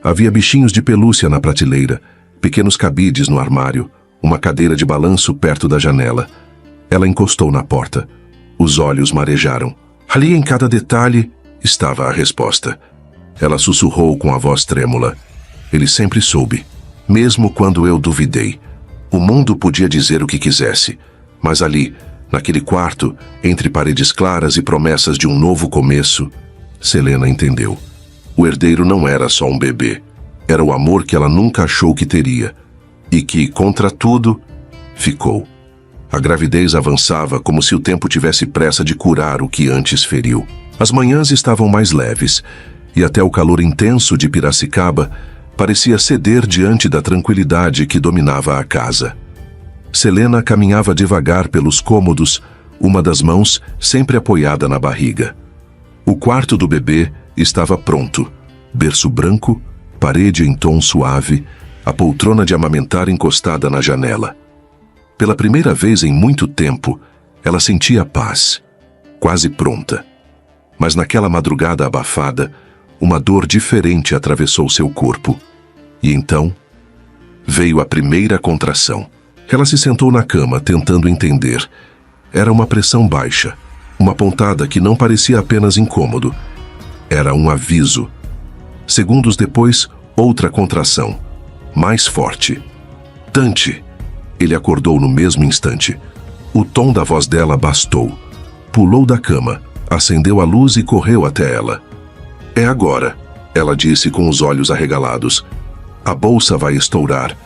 Havia bichinhos de pelúcia na prateleira, pequenos cabides no armário, uma cadeira de balanço perto da janela. Ela encostou na porta. Os olhos marejaram. Ali em cada detalhe estava a resposta. Ela sussurrou com a voz trêmula. Ele sempre soube, mesmo quando eu duvidei. O mundo podia dizer o que quisesse, mas ali, naquele quarto, entre paredes claras e promessas de um novo começo, Selena entendeu. O herdeiro não era só um bebê. Era o amor que ela nunca achou que teria. E que, contra tudo, ficou. A gravidez avançava como se o tempo tivesse pressa de curar o que antes feriu. As manhãs estavam mais leves, e até o calor intenso de Piracicaba parecia ceder diante da tranquilidade que dominava a casa. Selena caminhava devagar pelos cômodos, uma das mãos sempre apoiada na barriga. O quarto do bebê estava pronto. Berço branco, parede em tom suave, a poltrona de amamentar encostada na janela. Pela primeira vez em muito tempo, ela sentia paz, quase pronta. Mas naquela madrugada abafada, uma dor diferente atravessou seu corpo. E então, veio a primeira contração. Ela se sentou na cama, tentando entender. Era uma pressão baixa, uma pontada que não parecia apenas incômodo. Era um aviso. Segundos depois, outra contração, mais forte. Dante! Ele acordou no mesmo instante. O tom da voz dela bastou. Pulou da cama, acendeu a luz e correu até ela. É agora, ela disse com os olhos arregalados. A bolsa vai estourar.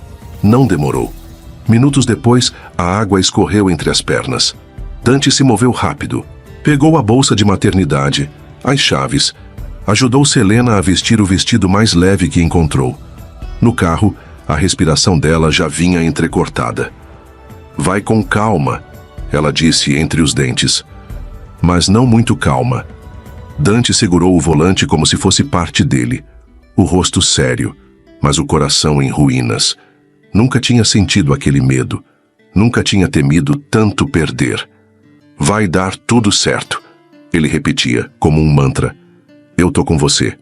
Não demorou. Minutos depois, a água escorreu entre as pernas. Dante se moveu rápido. Pegou a bolsa de maternidade, as chaves. Ajudou Selena a vestir o vestido mais leve que encontrou. No carro, a respiração dela já vinha entrecortada. Vai com calma, ela disse entre os dentes. Mas não muito calma. Dante segurou o volante como se fosse parte dele. O rosto sério, mas o coração em ruínas. Nunca tinha sentido aquele medo. Nunca tinha temido tanto perder. Vai dar tudo certo, ele repetia, como um mantra. Eu tô com você.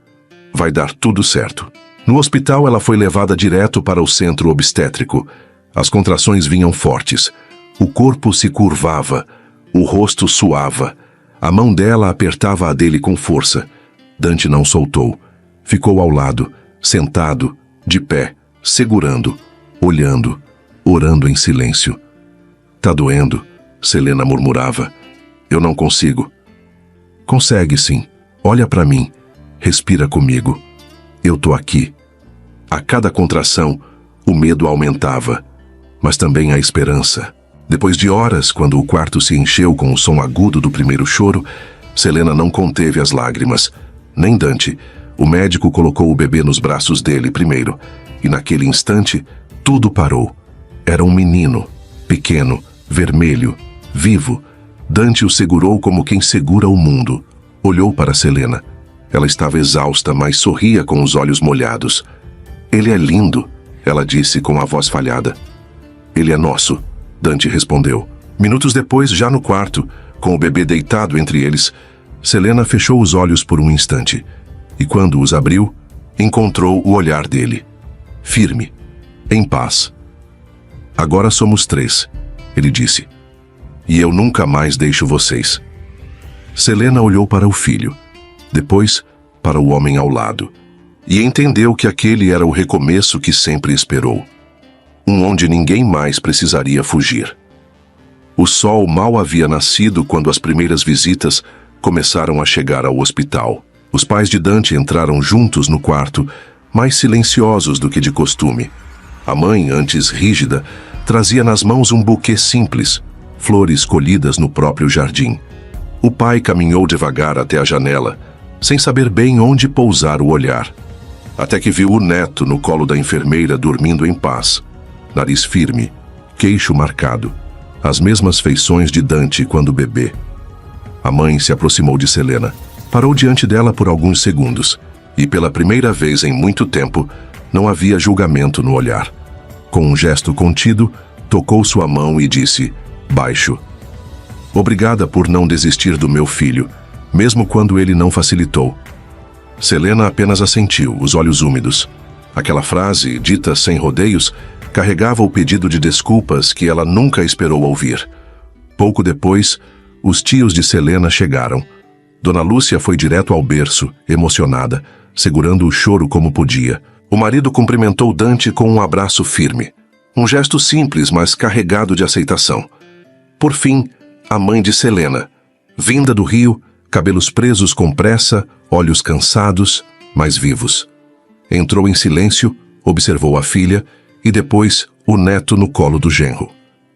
Vai dar tudo certo. No hospital, ela foi levada direto para o centro obstétrico. As contrações vinham fortes. O corpo se curvava. O rosto suava. A mão dela apertava a dele com força. Dante não soltou. Ficou ao lado, sentado, de pé, segurando, olhando, orando em silêncio. Tá doendo, Selena murmurava. Eu não consigo. Consegue sim. Olha para mim. Respira comigo. Eu tô aqui. A cada contração, o medo aumentava, mas também a esperança. Depois de horas, quando o quarto se encheu com o som agudo do primeiro choro, Selena não conteve as lágrimas. Nem Dante. O médico colocou o bebê nos braços dele primeiro, e naquele instante, tudo parou. Era um menino, pequeno, vermelho, vivo. Dante o segurou como quem segura o mundo. Olhou para Selena. Ela estava exausta, mas sorria com os olhos molhados. Ele é lindo, ela disse com a voz falhada. Ele é nosso, Dante respondeu. Minutos depois, já no quarto, com o bebê deitado entre eles, Selena fechou os olhos por um instante. E quando os abriu, encontrou o olhar dele. Firme, em paz. Agora somos 3, ele disse. E eu nunca mais deixo vocês. Selena olhou para o filho, depois para o homem ao lado, e entendeu que aquele era o recomeço que sempre esperou. Onde ninguém mais precisaria fugir. O sol mal havia nascido quando as primeiras visitas começaram a chegar ao hospital. Os pais de Dante entraram juntos no quarto, mais silenciosos do que de costume. A mãe, antes rígida, trazia nas mãos um buquê simples, flores colhidas no próprio jardim. O pai caminhou devagar até a janela, sem saber bem onde pousar o olhar, até que viu o neto no colo da enfermeira dormindo em paz, nariz firme, queixo marcado, as mesmas feições de Dante quando bebê. A mãe se aproximou de Selena, parou diante dela por alguns segundos, e pela primeira vez em muito tempo, não havia julgamento no olhar. Com um gesto contido, tocou sua mão e disse, baixo, obrigada por não desistir do meu filho, mesmo quando ele não facilitou. Selena apenas assentiu, os olhos úmidos. Aquela frase, dita sem rodeios, carregava o pedido de desculpas que ela nunca esperou ouvir. Pouco depois, os tios de Selena chegaram. Dona Lúcia foi direto ao berço, emocionada, segurando o choro como podia. O marido cumprimentou Dante com um abraço firme. Um gesto simples, mas carregado de aceitação. Por fim, a mãe de Selena, vinda do Rio, cabelos presos com pressa, olhos cansados, mas vivos. Entrou em silêncio, observou a filha e depois o neto no colo do genro.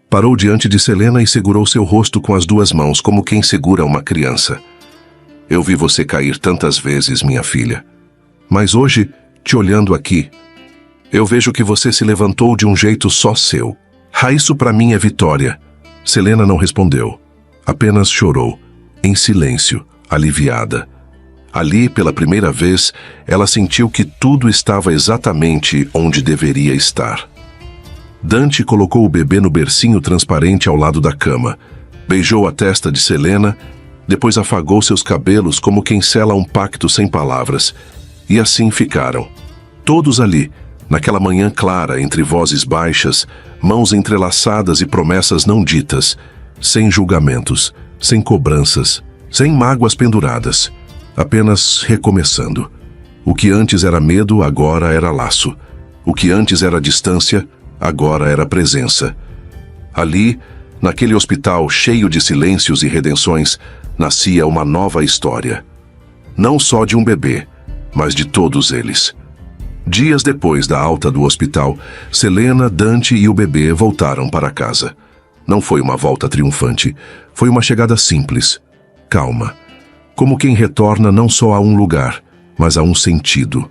Parou diante de Selena e segurou seu rosto com as 2 mãos, como quem segura uma criança. Eu vi você cair tantas vezes, minha filha. Mas hoje, te olhando aqui, eu vejo que você se levantou de um jeito só seu. Isso para mim é vitória. Selena não respondeu. Apenas chorou, em silêncio, aliviada. Ali, pela primeira vez, ela sentiu que tudo estava exatamente onde deveria estar. Dante colocou o bebê no bercinho transparente ao lado da cama, beijou a testa de Selena, depois afagou seus cabelos como quem sela um pacto sem palavras, e assim ficaram. Todos ali, naquela manhã clara, entre vozes baixas, mãos entrelaçadas e promessas não ditas, sem julgamentos, sem cobranças, sem mágoas penduradas, apenas recomeçando. O que antes era medo, agora era laço. O que antes era distância, agora era presença. Ali, Naquele hospital cheio de silêncios e redenções, nascia uma nova história. Não só de um bebê, mas de todos eles. Dias depois da alta do hospital, Selena, Dante e o bebê voltaram para casa. Não foi uma volta triunfante, foi uma chegada simples, calma. Como quem retorna não só a um lugar, mas a um sentido.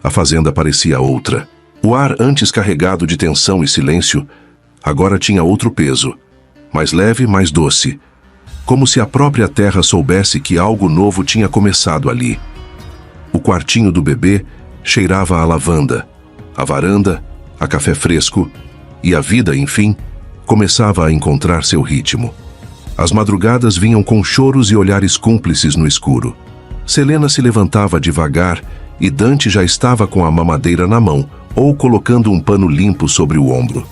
A fazenda parecia outra. O ar antes carregado de tensão e silêncio, agora tinha outro peso, mais leve, mais doce. Como se a própria terra soubesse que algo novo tinha começado ali. O quartinho do bebê cheirava a lavanda, a varanda, a café fresco, e a vida, enfim, começava a encontrar seu ritmo. As madrugadas vinham com choros e olhares cúmplices no escuro. Selena se levantava devagar e Dante já estava com a mamadeira na mão ou colocando um pano limpo sobre o ombro.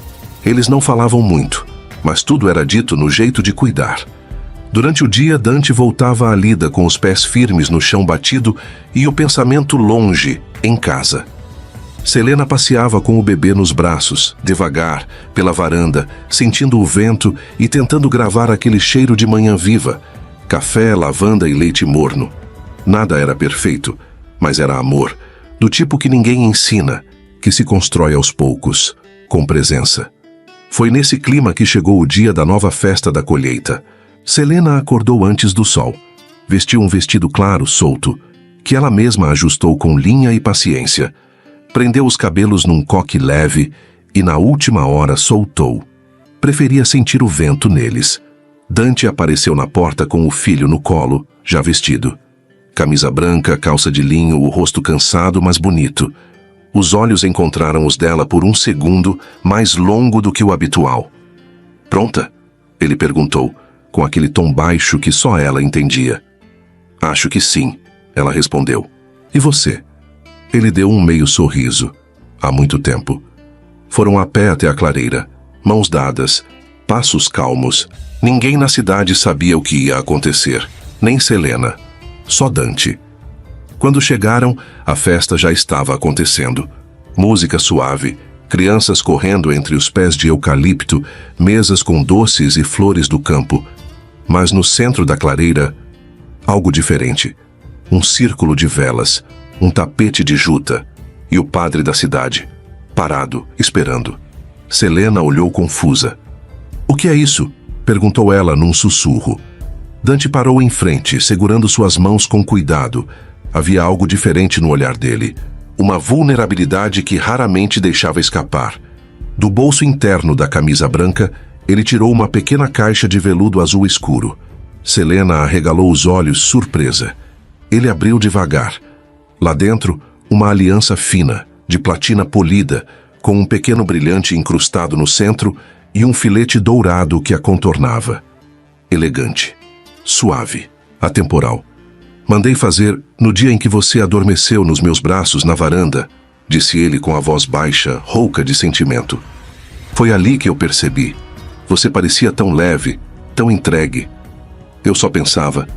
Eles não falavam muito, mas tudo era dito no jeito de cuidar. Durante o dia, Dante voltava à lida com os pés firmes no chão batido e o pensamento longe, em casa. Selena passeava com o bebê nos braços, devagar, pela varanda, sentindo o vento e tentando gravar aquele cheiro de manhã viva, café, lavanda e leite morno. Nada era perfeito, mas era amor, do tipo que ninguém ensina, que se constrói aos poucos, com presença. Foi nesse clima que chegou o dia da nova festa da colheita. Selena acordou antes do sol. Vestiu um vestido claro, solto, que ela mesma ajustou com linha e paciência. Prendeu os cabelos num coque leve e, na última hora, soltou. Preferia sentir o vento neles. Dante apareceu na porta com o filho no colo, já vestido. Camisa branca, calça de linho, o rosto cansado, mas bonito. Os olhos encontraram os dela por um segundo, mais longo do que o habitual. "Pronta?" ele perguntou, com aquele tom baixo que só ela entendia. "Acho que sim", ela respondeu. "E você?" Ele deu um meio sorriso. "Há muito tempo." Foram a pé até a clareira, mãos dadas, passos calmos. Ninguém na cidade sabia o que ia acontecer, nem Selena, só Dante. Quando chegaram, a festa já estava acontecendo. Música suave, crianças correndo entre os pés de eucalipto, mesas com doces e flores do campo. Mas no centro da clareira, algo diferente. Um círculo de velas, um tapete de juta, e o padre da cidade, parado, esperando. Selena olhou confusa. "O que é isso?" perguntou ela num sussurro. Dante parou em frente, segurando suas mãos com cuidado. Havia algo diferente no olhar dele, uma vulnerabilidade que raramente deixava escapar. Do bolso interno da camisa branca, ele tirou uma pequena caixa de veludo azul escuro. Selena arregalou os olhos, surpresa. Ele abriu devagar. Lá dentro, uma aliança fina, de platina polida, com um pequeno brilhante incrustado no centro e um filete dourado que a contornava. Elegante, suave, atemporal. "Mandei fazer no dia em que você adormeceu nos meus braços na varanda", disse ele com a voz baixa, rouca de sentimento. "Foi ali que eu percebi. Você parecia tão leve, tão entregue. Eu só pensava,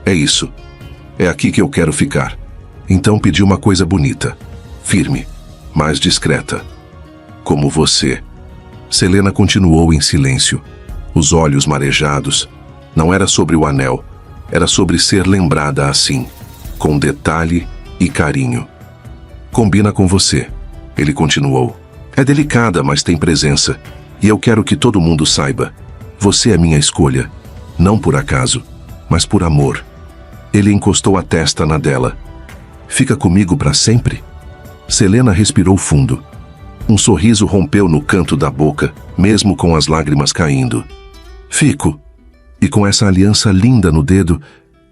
é isso. É aqui que eu quero ficar." Então pedi uma coisa bonita, firme, mais discreta. "Como você." Selena continuou em silêncio, os olhos marejados. Não era sobre o anel, era sobre ser lembrada assim, com detalhe e carinho. "Combina com você", ele continuou. "É delicada, mas tem presença. E eu quero que todo mundo saiba. Você é minha escolha. Não por acaso, mas por amor." Ele encostou a testa na dela. "Fica comigo para sempre?" Selena respirou fundo. Um sorriso rompeu no canto da boca, mesmo com as lágrimas caindo. "Fico. E com essa aliança linda no dedo,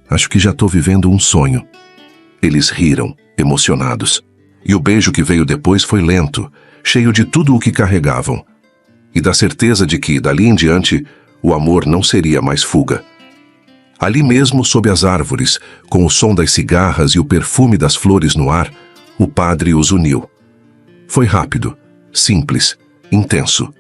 acho que já estou vivendo um sonho." Eles riram, emocionados. E o beijo que veio depois foi lento, cheio de tudo o que carregavam. E da certeza de que, dali em diante, o amor não seria mais fuga. Ali mesmo, sob as árvores, com o som das cigarras e o perfume das flores no ar, o padre os uniu. Foi rápido, simples, intenso.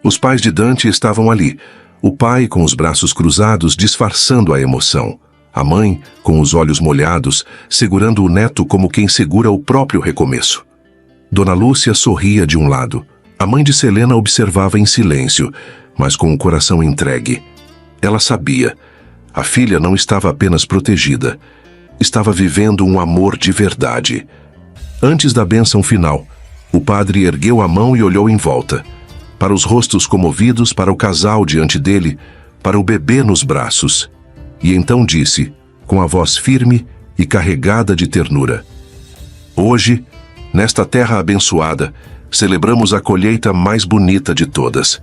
Os pais de Dante estavam ali, o pai com os braços cruzados disfarçando a emoção, a mãe com os olhos molhados, segurando o neto como quem segura o próprio recomeço. Dona Lúcia sorria de um lado. A mãe de Selena observava em silêncio, mas com o coração entregue. Ela sabia. A filha não estava apenas protegida, estava vivendo um amor de verdade. Antes da bênção final, o padre ergueu a mão e olhou em volta, para os rostos comovidos, para o casal diante dele, para o bebê nos braços. E então disse, com a voz firme e carregada de ternura: hoje, nesta terra abençoada, celebramos a colheita mais bonita de todas.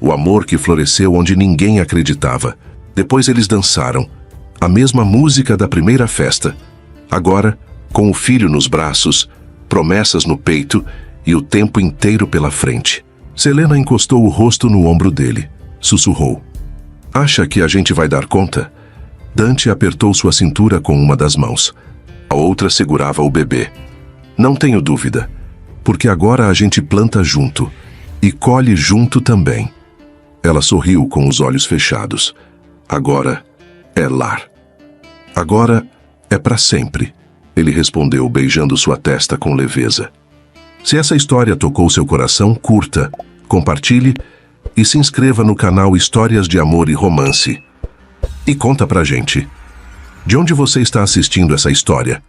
O amor que floresceu onde ninguém acreditava. Depois eles dançaram, a mesma música da primeira festa. Agora, com o filho nos braços, promessas no peito e o tempo inteiro pela frente. Selena encostou o rosto no ombro dele. Sussurrou: acha que a gente vai dar conta? Dante apertou sua cintura com uma das mãos. A outra segurava o bebê. Não tenho dúvida, porque agora a gente planta junto e colhe junto também. Ela sorriu com os olhos fechados. Agora é lar. Agora é para sempre, ele respondeu, beijando sua testa com leveza. Se essa história tocou seu coração, curta, compartilhe e se inscreva no canal Histórias de Amor e Romance. E conta pra gente, de onde você está assistindo essa história?